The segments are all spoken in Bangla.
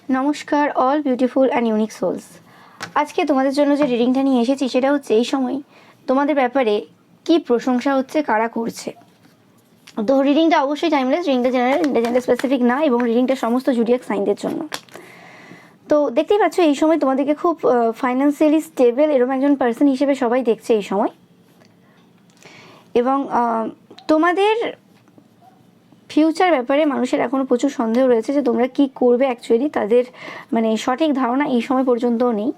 নমস্কার all beautiful and unique souls. আজকে তোমাদের জন্য যে রিডিংটা নিয়ে এসেছি সেটা হচ্ছে এই সময় তোমাদের ব্যাপারে কি প্রশংসা হচ্ছে, কারা করছে। তো রিডিংটা অবশ্যই টাইমলেস, রিডিংটা জেনারেল স্পেসিফিক না, এবং রিডিংটা সমস্ত জুডিয়াক সাইনদের জন্য। তো দেখতেই পাচ্ছ এই সময় তোমাদেরকে খুব ফাইন্যান্সিয়ালি স্টেবল এরকম একজন পার্সন হিসেবে সবাই দেখছে এই সময়। এবং তোমাদের ফিউচার ব্যাপারে মানুষের এখনও প্রচুর সন্দেহ রয়েছে যে তোমরা কি করবে, অ্যাকচুয়ালি তাদের মানে সঠিক ধারণা এই সময় পর্যন্তও নেই।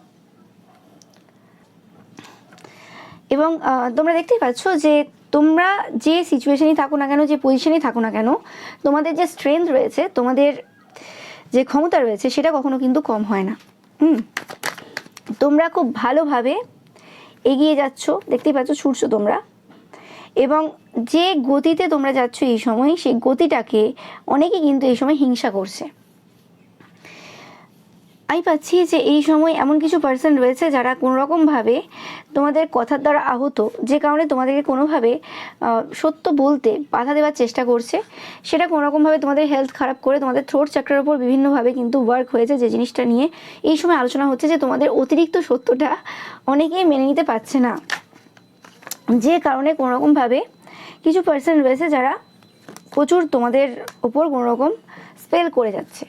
এবং তোমরা দেখতেই পাচ্ছ যে তোমরা যে সিচুয়েশনেই থাকো না কেন, যে পজিশনেই থাকো না কেন, তোমাদের যে স্ট্রেংথ রয়েছে, তোমাদের যে ক্ষমতা রয়েছে, সেটা কখনো কিন্তু কম হয় না। তোমরা খুব ভালোভাবে এগিয়ে যাচ্ছ, দেখতেই পাচ্ছ ছুটছো তোমরা। এবং যে গতিতে তোমরা যাচ্ছ এই সময়, সেই গতিটাকে অনেকেই কিন্তু এই সময় হিংসা করছে। আমি পাচ্ছি যে এই সময় এমন কিছু পার্সন রয়েছে যারা কোনোরকমভাবে তোমাদের কথার দ্বারা আহত, যে কারণে তোমাদেরকে কোনোভাবে সত্য বলতে বাধা দেওয়ার চেষ্টা করছে। সেটা কোনোরকমভাবে তোমাদের হেলথ খারাপ করে তোমাদের থ্রোট চাকরার উপর বিভিন্নভাবে কিন্তু ওয়ার্ক হয়েছে, যে জিনিসটা নিয়ে এই সময় আলোচনা হচ্ছে যে তোমাদের অতিরিক্ত সত্যটা অনেকেই মেনে নিতে পারছে না, যে কারণে কোনোরকমভাবে কিছু পার্সন রয়েছে যারা প্রচুর তোমাদের ওপর কোনোরকম স্পেল করে যাচ্ছে।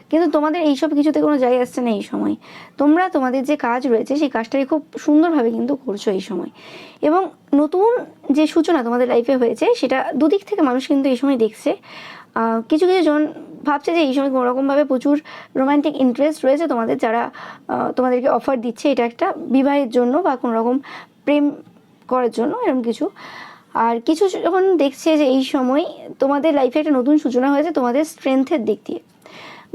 কিন্তু তোমাদের এইসব কিছুতে কোনো যায় আসছে না এই সময়। তোমরা তোমাদের যে কাজ রয়েছে সেই কাজটাকে খুব সুন্দরভাবে কিন্তু করছো এই সময়। এবং নতুন যে সূচনা তোমাদের লাইফে হয়েছে সেটা দুদিক থেকে মানুষ কিন্তু এই সময় দেখছে। কিছু কিছু জন ভাবছে যে এই সময় কোনোরকমভাবে প্রচুর রোম্যান্টিক ইন্টারেস্ট রয়েছে তোমাদের, যারা তোমাদেরকে অফার দিচ্ছে এটা একটা বিবাহের জন্য বা কোনোরকম প্রেম করার জন্য, এরকম কিছু। আর কিছু যখন দেখছে যে এই সময় তোমাদের লাইফে একটা নতুন সূচনা হয়েছে তোমাদের স্ট্রেংথের দিক দিয়ে।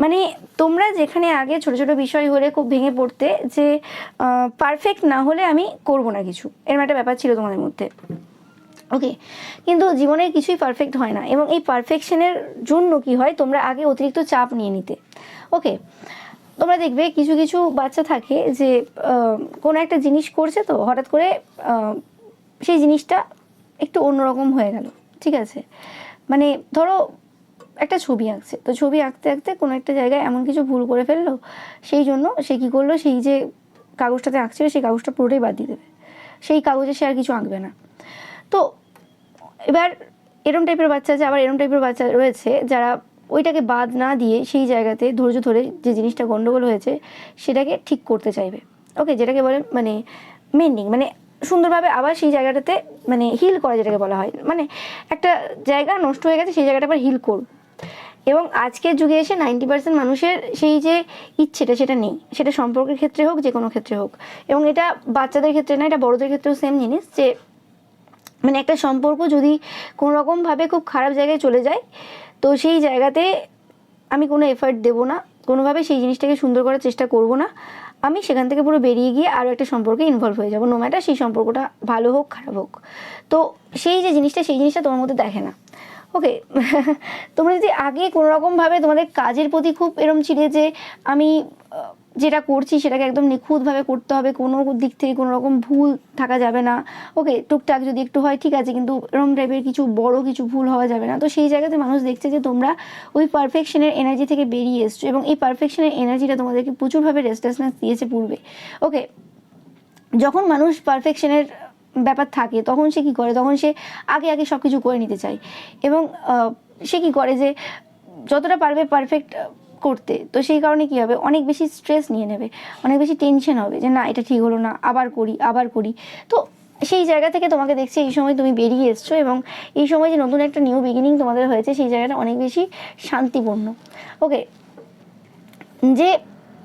মানে তোমরা যেখানে আগে ছোট ছোট বিষয় হলে খুব ভেঙে পড়তে, যে পারফেক্ট না হলে আমি করব না কিছু, এরকম একটা ব্যাপার ছিল তোমাদের মধ্যে। ওকে, কিন্তু জীবনের কিছুই পারফেক্ট হয় না, এবং এই পারফেকশনের জন্য কি হয়, তোমরা আগে অতিরিক্ত চাপ নিয়ে নিতে। ওকে, তোমরা দেখবে কিছু কিছু বাচ্চা থাকে যে কোনো একটা জিনিস করছে, তো হঠাৎ করে সেই জিনিসটা একটু অন্যরকম হয়ে গেল। ঠিক আছে, মানে ধরো একটা ছবি আঁকছে, তো ছবি আঁকতে আঁকতে কোনো একটা জায়গায় এমন কিছু ভুল করে ফেললো, সেই জন্য সে কী করলো, সেই যে কাগজটাতে আঁকছিল সেই কাগজটা পুরোটাই বাদ দিয়ে দেবে, সেই কাগজে সে আর কিছু আঁকবে না। তো এবার এরম টাইপের বাচ্চা আছে, আবার এরম টাইপের বাচ্চা রয়েছে যারা ওইটাকে বাদ না দিয়ে সেই জায়গাতে ধৈর্য ধরে যে জিনিসটা গন্ডগোল হয়েছে সেটাকে ঠিক করতে চাইবে। ওকে, যেটাকে বলে মানে মেন্ডিং, মানে সুন্দরভাবে আবার সেই জায়গাটাতে মানে হিল করা, যেটাকে বলা হয় মানে একটা জায়গা নষ্ট হয়ে গেছে সেই জায়গাটা আবার হিল করুন। এবং আজকের যুগে এসে 90% মানুষের সেই যে ইচ্ছেটা সেটা নেই, সেটা সম্পর্কের ক্ষেত্রে হোক, যে কোনো ক্ষেত্রে হোক। এবং এটা বাচ্চাদের ক্ষেত্রে না, এটা বড়দের ক্ষেত্রেও সেম জিনিস, যে মানে একটা সম্পর্ক যদি কোনোরকমভাবে খুব খারাপ জায়গায় চলে যায়, তো সেই জায়গাতে আমি কোনো এফার্ট দেবো না, কোনোভাবে সেই জিনিসটাকে সুন্দর করার চেষ্টা করব না। আমি সেখান থেকে পুরো বেরিয়ে গিয়ে আরও একটা সম্পর্কে ইনভলভ হয়ে যাবো, নো ম্যাটার সেই সম্পর্কটা ভালো হোক খারাপ হোক। তো সেই যে জিনিসটা, সেই জিনিসটা তোমার মধ্যে দেখে না। ওকে, তোমরা যদি আগে কোনোরকমভাবে তোমাদের কাজের প্রতি খুব এরম ছিলে যে আমি যেটা করছি সেটাকে একদম নিখুঁতভাবে করতে হবে, কোনো দিক থেকে কোনো রকম ভুল থাকা যাবে না। ওকে, টুকটাক যদি একটু হয় ঠিক আছে, কিন্তু এরম টাইপের কিছু বড় কিছু ভুল হওয়া যাবে না। তো সেই জায়গাতে মানুষ দেখছে যে তোমরা ওই পারফেকশনের এনার্জি থেকে বেরিয়ে এসছো, এবং এই পারফেকশনের এনার্জিটা তোমাদেরকে প্রচুরভাবে রেস্টলেসনেস দিয়েছে পূর্বে। ওকে, যখন মানুষ পারফেকশনের ব্যাপার থাকে তখন সে কী করে, তখন সে আগে আগে সব কিছু করে নিতে চায়, এবং সে কী করে যে যতটা পারবে পারফেক্ট করতে, তো সেই কারণে কী হবে, অনেক বেশি স্ট্রেস নিয়ে নেবে, অনেক বেশি টেনশন হবে যে না এটা ঠিক হলো না, আবার করি আবার করি। তো সেই জায়গা থেকে তোমাকে দেখছি এই সময় তুমি বেরিয়ে এসছো, এবং এই সময় যে নতুন একটা নিউ বিগিনিং তোমাদের হয়েছে সেই জায়গাটা অনেক বেশি শান্তিপূর্ণ। ওকে, যে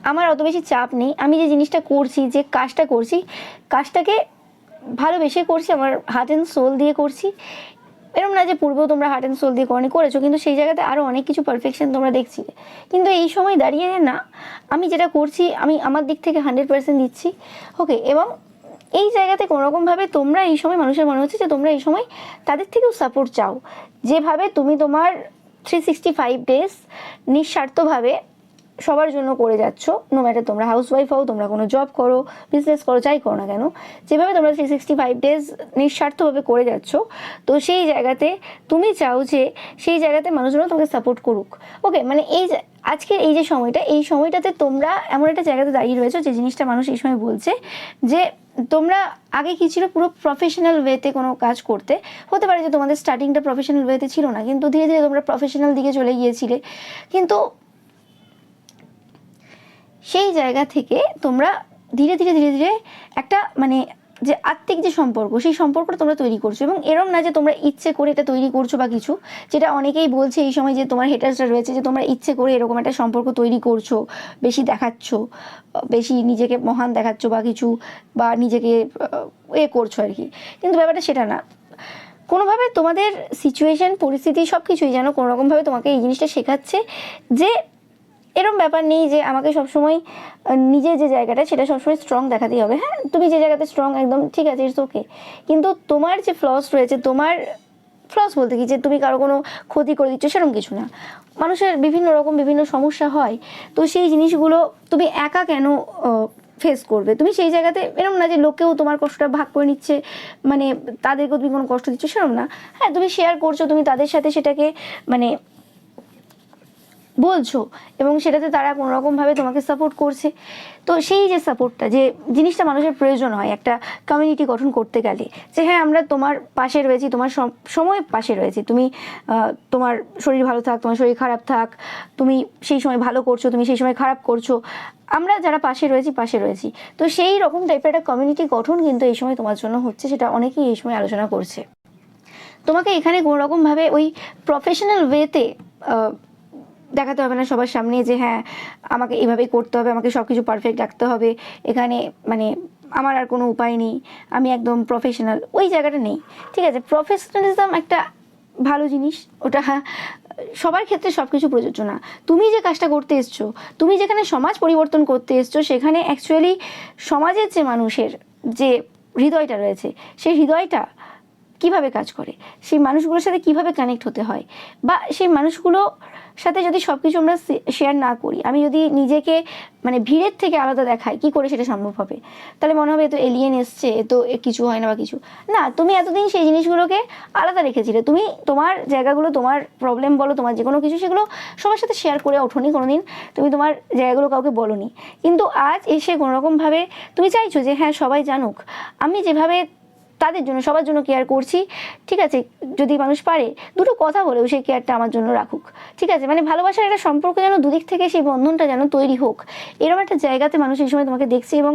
আমার অত বেশি চাপ নেই, আমি যে জিনিসটা করছি, যে কাজটা করছি, কাজটাকে ভালোবেসে করছি, আমার হার্ট অ্যান্ড সোল দিয়ে করছি। এরকম না যে পূর্বেও তোমরা হার্ট অ্যান্ড সোল দিয়ে করেছো, কিন্তু সেই জায়গাতে আরও অনেক কিছু পারফেকশন তোমরা দেখছিলে। কিন্তু এই সময় দাঁড়িয়ে না, আমি যেটা করছি আমি আমার দিক থেকে 100% দিচ্ছি। ওকে, এবং এই জায়গাতে কোনোরকমভাবে তোমরা এই সময় মানুষের মনে হচ্ছে যে তোমরা এই সময় তাদের থেকেও সাপোর্ট চাও, যেভাবে তুমি তোমার 365 ডেজ নিঃস্বার্থভাবে সবার জন্য করে যাচ্ছ, নো ম্যাটার তোমরা হাউসওয়াইফ হও, তোমরা কোনো জব করো, বিজনেস করো, যাই করো না কেন, যেভাবে তোমরা 365 ডেজ নিঃস্বার্থভাবে করে যাচ্ছ, তো সেই জায়গাতে তুমি চাও যে সেই জায়গাতে মানুষজন তোমাকে সাপোর্ট করুক। ওকে, মানে এই আজকে এই যে সময়টা, এই সময়টাতে তোমরা এমন একটা জায়গাতে দাঁড়িয়ে রয়েছো যে জিনিসটা মানুষ এই সময় বলছে যে তোমরা আগে কি ছিল, পুরো প্রফেশনাল ওয়েতে কোনো কাজ করতে, হতে পারে যে তোমাদের স্টার্টিংটা প্রফেশনাল ওয়েতে ছিল না, কিন্তু ধীরে ধীরে তোমরা প্রফেশনাল দিকে চলে গিয়েছিলে, কিন্তু সেই জায়গা থেকে তোমরা ধীরে ধীরে ধীরে ধীরে একটা মানে যে আত্মিক যে সম্পর্ক, সেই সম্পর্কটা তোমরা তৈরি করছো। এবং এরম না যে তোমরা ইচ্ছে করে এটা তৈরি করছো বা কিছু, যেটা অনেকেই বলছে এই সময় যে তোমার হেটার্সরা রয়েছে যে তোমরা ইচ্ছে করে এরকম একটা সম্পর্ক তৈরি করছো, বেশি দেখাচ্ছ, বেশি নিজেকে মহান দেখাচ্ছ বা কিছু, বা নিজেকে করছো আর কি, কিন্তু ব্যাপারটা সেটা না। কোনোভাবে তোমাদের সিচুয়েশন, পরিস্থিতি সব কিছুই যেন কোনোরকমভাবে তোমাকে এই জিনিসটা শেখাচ্ছে যে এরকম ব্যাপার নেই যে আমাকে সবসময় নিজের যে জায়গাটা সেটা সবসময় স্ট্রং দেখাতেই হবে। হ্যাঁ, তুমি যে জায়গাতে স্ট্রং একদম ঠিক আছে, ইটস ওকে, কিন্তু তোমার যে ফ্লস রয়েছে, তোমার ফ্লস বলতে কি যে তুমি কারো কোনো ক্ষতি করে দিচ্ছ সেরকম কিছু না। মানুষের বিভিন্ন রকম বিভিন্ন সমস্যা হয়, তো সেই জিনিসগুলো তুমি একা কেন ফেস করবে? তুমি সেই জায়গাতে এরকম না যে লোকেও তোমার কষ্টটা ভাগ করে নিচ্ছে, মানে তাদেরকেও তুমি কোনো কষ্ট দিচ্ছ সেরকম না। হ্যাঁ, তুমি শেয়ার করছো, তুমি তাদের সাথে সেটাকে মানে বলছো, এবং সেটাতে তারা কোনো রকমভাবে তোমাকে সাপোর্ট করছে। তো সেই যে সাপোর্টটা, যে জিনিসটা মানুষের প্রয়োজন হয় একটা কমিউনিটি গঠন করতে গেলে, যে হ্যাঁ আমরা তোমার পাশে রয়েছি, তোমার সময় পাশে রয়েছি, তুমি তোমার শরীর ভালো থাক, তোমার শরীর খারাপ থাক, তুমি সেই সময় ভালো করছো, তুমি সেই সময় খারাপ করছো, আমরা যারা পাশে রয়েছি পাশে রয়েছি। তো সেই রকম টাইপের একটা কমিউনিটি গঠন কিন্তু এই সময় তোমার জন্য হচ্ছে, সেটা অনেকেই এই সময় আলোচনা করছে। তোমাকে এখানে কোনো রকমভাবে ওই প্রফেশনাল ওয়েতে দেখাতে হবে না সবার সামনে যে হ্যাঁ আমাকে এভাবেই করতে হবে, আমাকে সব কিছু পারফেক্ট রাখতে হবে, এখানে মানে আমার আর কোনো উপায় নেই, আমি একদম প্রফেশনাল, ওই জায়গাটা নেই। ঠিক আছে, প্রফেশনালিজম একটা ভালো জিনিস, ওটা সবার ক্ষেত্রে সব কিছু প্রযোজ্য না। তুমি যে কাজটা করতে এসছো, তুমি যেখানে সমাজ পরিবর্তন করতে এসছো, সেখানে অ্যাকচুয়ালি সমাজের যে মানুষের যে হৃদয়টা রয়েছে, সেই হৃদয়টা কিভাবে কাজ করে, সেই মানুষগুলোর সাথে কিভাবে কানেক্ট হতে হয়, বা সেই মানুষগুলো সাথে যদি সব কিছু আমরা শেয়ার না করি, আমি যদি নিজেকে মানে ভিড়ের থেকে আলাদা দেখাই, কি করে সেটা সম্ভব হবে? তাহলে মনে হবে এ তো এলিয়েন এসছে, এ তো কিছু হয় না বা কিছু না। তুমি এতদিন সেই জিনিসগুলোকে আলাদা রেখেছিলে, তুমি তোমার জায়গাগুলো, তোমার প্রবলেম বলো, তোমার যে কোনো কিছু, সেগুলো সবার সাথে শেয়ার করে ওঠোনি কোনোদিন, তুমি তোমার জায়গাগুলো কাউকে বলোনি। কিন্তু আজ এসে কোনোরকমভাবে তুমি চাইছো যে হ্যাঁ সবাই জানুক আমি যেভাবে তাদের জন্য সবার জন্য কেয়ার করছি। ঠিক আছে, যদি মানুষ পারে দুটো কথা বলেও সেই কেয়ারটা আমার জন্য রাখুক। ঠিক আছে, মানে ভালোবাসার একটা সম্পর্ক যেন দুদিক থেকে সেই বন্ধনটা যেন তৈরি হোক, এরকম একটা জায়গাতে মানুষ এই সময় তোমাকে দেখছে, এবং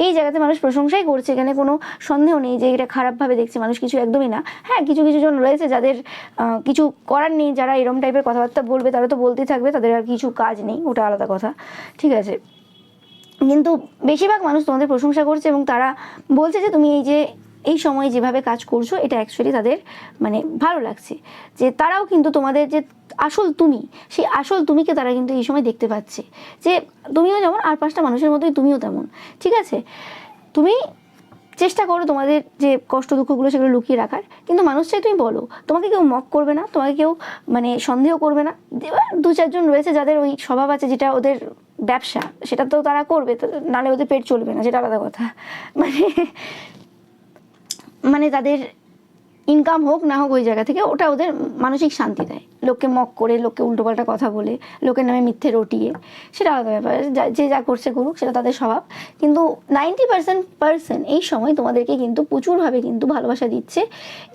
এই জায়গাতে মানুষ প্রশংসাই করছে, এখানে কোনো সন্দেহ নেই যে এটা খারাপভাবে দেখছে মানুষ কিছু, একদমই না। হ্যাঁ, কিছু কিছু জন রয়েছে যাদের কিছু করার নেই, যারা এরকম টাইপের কথাবার্তা বলবে, তারা তো বলতেই থাকবে, তাদের আর কিছু কাজ নেই, ওটা আলাদা কথা। ঠিক আছে, কিন্তু বেশিরভাগ মানুষ তোমাদের প্রশংসা করছে, এবং তারা বলছে যে তুমি এই সময় যেভাবে কাজ করছো এটা অ্যাকচুয়ালি তাদের মানে ভালো লাগছে, যে তারাও কিন্তু তোমাদের যে আসল তুমি, সেই আসল তুমিকে তারা কিন্তু এই সময় দেখতে পাচ্ছে, যে তুমিও যেমন আর 5টা মানুষের মতোই তুমিও তেমন। ঠিক আছে, তুমি চেষ্টা করো তোমাদের যে কষ্ট দুঃখগুলো সেগুলো লুকিয়ে রাখার, কিন্তু মানুষ চাই তুমি বলো, তোমাকে কেউ মক করবে না, তোমাকে কেউ মানে সন্দেহ করবে না। 2-4 জন রয়েছে যাদের ওই স্বভাব আছে, যেটা ওদের ব্যবসা, সেটা তো তারা করবে, নাহলে ওদের পেট চলবে না, সেটা আলাদা কথা। মানে তাদের ইনকাম হোক না হোক ওই জায়গা থেকে, ওটা ওদের মানসিক শান্তি দেয়, লোককে মক করে, লোককে উল্টোপাল্টা কথা বলে, লোকের নামে মিথ্যে রটিয়ে, সেটা আলাদা ব্যাপার, যে যা করছে করুক, সেটা তাদের স্বভাব। কিন্তু 90% এই সময় তোমাদেরকে কিন্তু প্রচুরভাবে কিন্তু ভালোবাসা দিচ্ছে,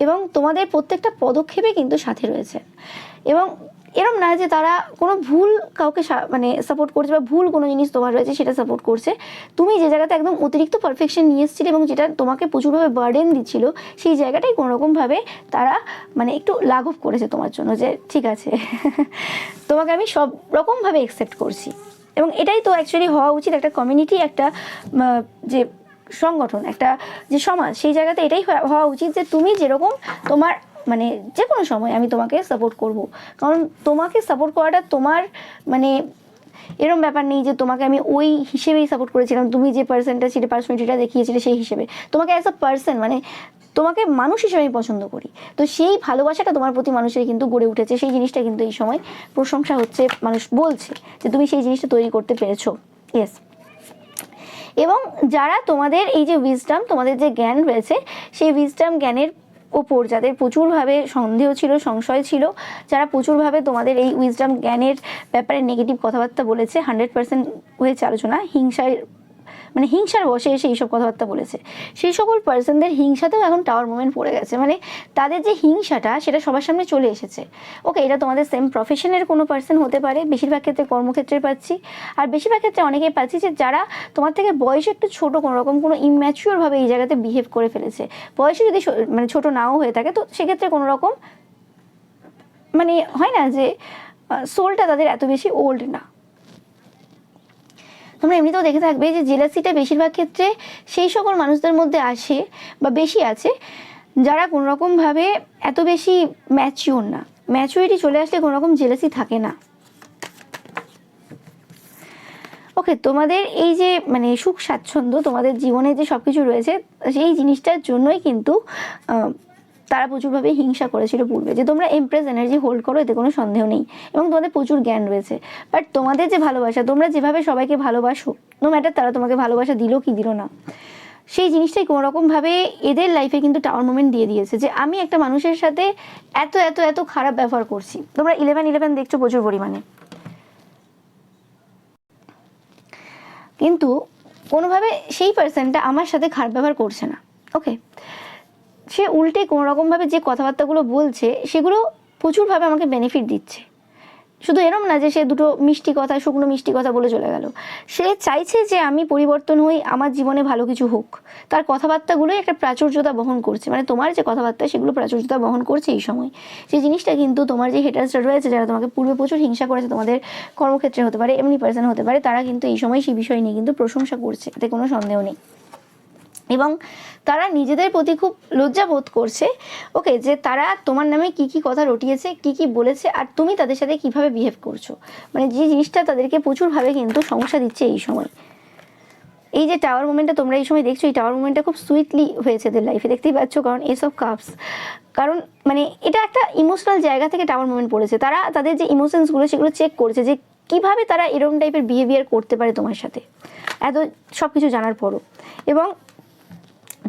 এবং তোমাদের প্রত্যেকটা পদক্ষেপে কিন্তু সাথে রয়েছে। এবং এরম না যে তারা কোনো ভুল কাউকে মানে সাপোর্ট করছে, বা ভুল কোনো জিনিস তোমার রয়েছে সেটা সাপোর্ট করছে। তুমি যে জায়গাতে একদম অতিরিক্ত পারফেকশন নিয়ে এসেছিলে, এবং যেটা তোমাকে প্রচুরভাবে বার্ডেন দিচ্ছিল, সেই জায়গাটাই কোনোরকমভাবে তারা মানে একটু লাঘব করেছে তোমার জন্য, যে ঠিক আছে তোমাকে আমি সব রকমভাবে অ্যাকসেপ্ট করছি। এবং এটাই তো অ্যাকচুয়ালি হওয়া উচিত, একটা কমিউনিটি, একটা যে সংগঠন, একটা যে সমাজ, সেই জায়গাতে এটাই হওয়া উচিত যে তুমি যেরকম তোমার মানে যে কোনো সময় আমি তোমাকে সাপোর্ট করব। কারণ তোমাকে সাপোর্ট করাটা তোমার মানে এরকম ব্যাপার নেই যে তোমাকে আমি ওই হিসেবেই সাপোর্ট করেছিলাম, তুমি যে পার্সনটা ছিলে, পার্সোনালিটিটা দেখিয়েছিলে সেই হিসেবে, তোমাকে অ্যাজ আ পার্সন মানে তোমাকে মানুষ হিসেবে আমি পছন্দ করি। তো সেই ভালোবাসাটা তোমার প্রতি মানুষের কিন্তু গড়ে উঠেছে, সেই জিনিসটা কিন্তু এই সময় প্রশংসা হচ্ছে, মানুষ বলছে যে তুমি সেই জিনিসটা তৈরি করতে পেরেছো। ইয়েস। এবং যারা তোমাদের এই যে উইজডম, তোমাদের যে জ্ঞান রয়েছে, সেই উইজডম জ্ঞানের ওপর যাদের প্রচুরভাবে সন্দেহ ছিল, সংশয় ছিল, যারা প্রচুরভাবে তোমাদের এই উইজডম জ্ঞানের ব্যাপারে নেগেটিভ কথাবার্তা বলেছে, 100% হয়েছে আলোচনা, হিংসার বসে এসে এইসব কথাবার্তা বলেছে, সেই সকল পার্সনদের হিংসাতেও এখন টাওয়ার মুভমেন্ট পড়ে গেছে। মানে তাদের যে হিংসাটা সেটা সবার সামনে চলে এসেছে। ওকে, এটা তোমাদের সেম প্রফেশনের কোনো পার্সন হতে পারে, বেশিরভাগ ক্ষেত্রে কর্মক্ষেত্রে পাচ্ছি, আর বেশিরভাগ ক্ষেত্রে অনেকেই পাচ্ছি যে যারা তোমার থেকে বয়সে একটু ছোটো, কোনো রকম কোনো ইম্যাচিওরভাবে এই জায়গাতে বিহেভ করে ফেলেছে। বয়সে যদি ছোটো নাও হয়ে থাকে, তো সেক্ষেত্রে কোনো রকম হয় না যে সোলটা তাদের এত বেশি ওল্ড না। তোমরা এমনিতেও দেখে থাকবে যে জেলাসিটা বেশিরভাগ ক্ষেত্রে সেই সকল মানুষদের মধ্যে আসে বা বেশি আছে যারা কোনোরকমভাবে এত বেশি ম্যাচিওর না। ম্যাচুরিটি চলে আসলে কোনো রকম জেলাসি থাকে না। ওকে, তোমাদের এই যে সুখ স্বাচ্ছন্দ্য, তোমাদের জীবনে যে সব কিছু রয়েছে, সেই জিনিসটার জন্যই কিন্তু তারা প্রচুরভাবে হিংসা করেছিল পূর্বে, যে তোমরা এমপ্রেস এনার্জি হোল্ড করো, এতে কোনো সন্দেহ নেই, এবং তোমাদের প্রচুর জ্ঞান রয়েছে। বাট তোমাদের যে ভালোবাসা, তোমরা যেভাবে সবাইকে ভালোবাসো, নো ম্যাটার তারা তোমাকে ভালোবাসা দিল কি দিল না, সেই জিনিসটাই কোনোরকমভাবে এদের লাইফে কিন্তু টাওয়ার মুভমেন্ট দিয়ে দিয়েছে যে আমি একটা মানুষের সাথে এত এত এত খারাপ ব্যবহার করছি। তোমরা 11 দেখছো প্রচুর পরিমাণে, কিন্তু কোনোভাবে সেই পার্সনটা আমার সাথে খারাপ ব্যবহার করছে না। ওকে, সে উল্টে কোনোরকমভাবে যে কথাবার্তাগুলো বলছে সেগুলো প্রচুরভাবে আমাকে বেনিফিট দিচ্ছে। শুধু এরম না যে সে দুটো মিষ্টি কথা, শুকনো মিষ্টি কথা বলে চলে গেল, সে চাইছে যে আমি পরিবর্তন হই, আমার জীবনে ভালো কিছু হোক। তার কথাবার্তাগুলোই একটা প্রাচুর্যতা বহন করছে, তোমার যে কথাবার্তা সেগুলো প্রাচুর্যতা বহন করছে এই সময়। সেই জিনিসটা কিন্তু তোমার যে হেটার্সরা রয়েছে, যারা তোমাকে পূর্বে প্রচুর হিংসা করেছে, তোমাদের কর্মক্ষেত্রে হতে পারে, এমনি পার্সন হতে পারে, তারা কিন্তু এই সময় সেই বিষয় নিয়ে কিন্তু প্রশংসা করছে, এতে কোনো সন্দেহ নেই। এবং তারা নিজেদের প্রতি খুব লজ্জা বোধ করছে, ওকে, যে তারা তোমার নামে কি কি কথা রটিয়েছে, কি কি বলেছে, আর তুমি তাদের সাথে কিভাবে বিহেভ করছো। যে জিনিসটা তাদেরকে প্রচুরভাবে কিন্তু সমস্যা দিচ্ছে এই সময়। এই যে টাওয়ার মুভমেন্টটা তোমরা এই সময় দেখছো, এই টাওয়ার মুভমেন্টটা খুব সুইটলি হয়েছে এদের লাইফে, দেখতেই পাচ্ছ, কারণ এস অফ কাপস, কারণ এটা একটা ইমোশনাল জায়গা থেকে টাওয়ার মুভমেন্ট পড়েছে। তারা তাদের যে ইমোশনসগুলো সেগুলো চেক করছে যে কিভাবে তারা এরকম টাইপের বিহেভিয়ার করতে পারে তোমার সাথে, এত সব কিছু জানার পরও। এবং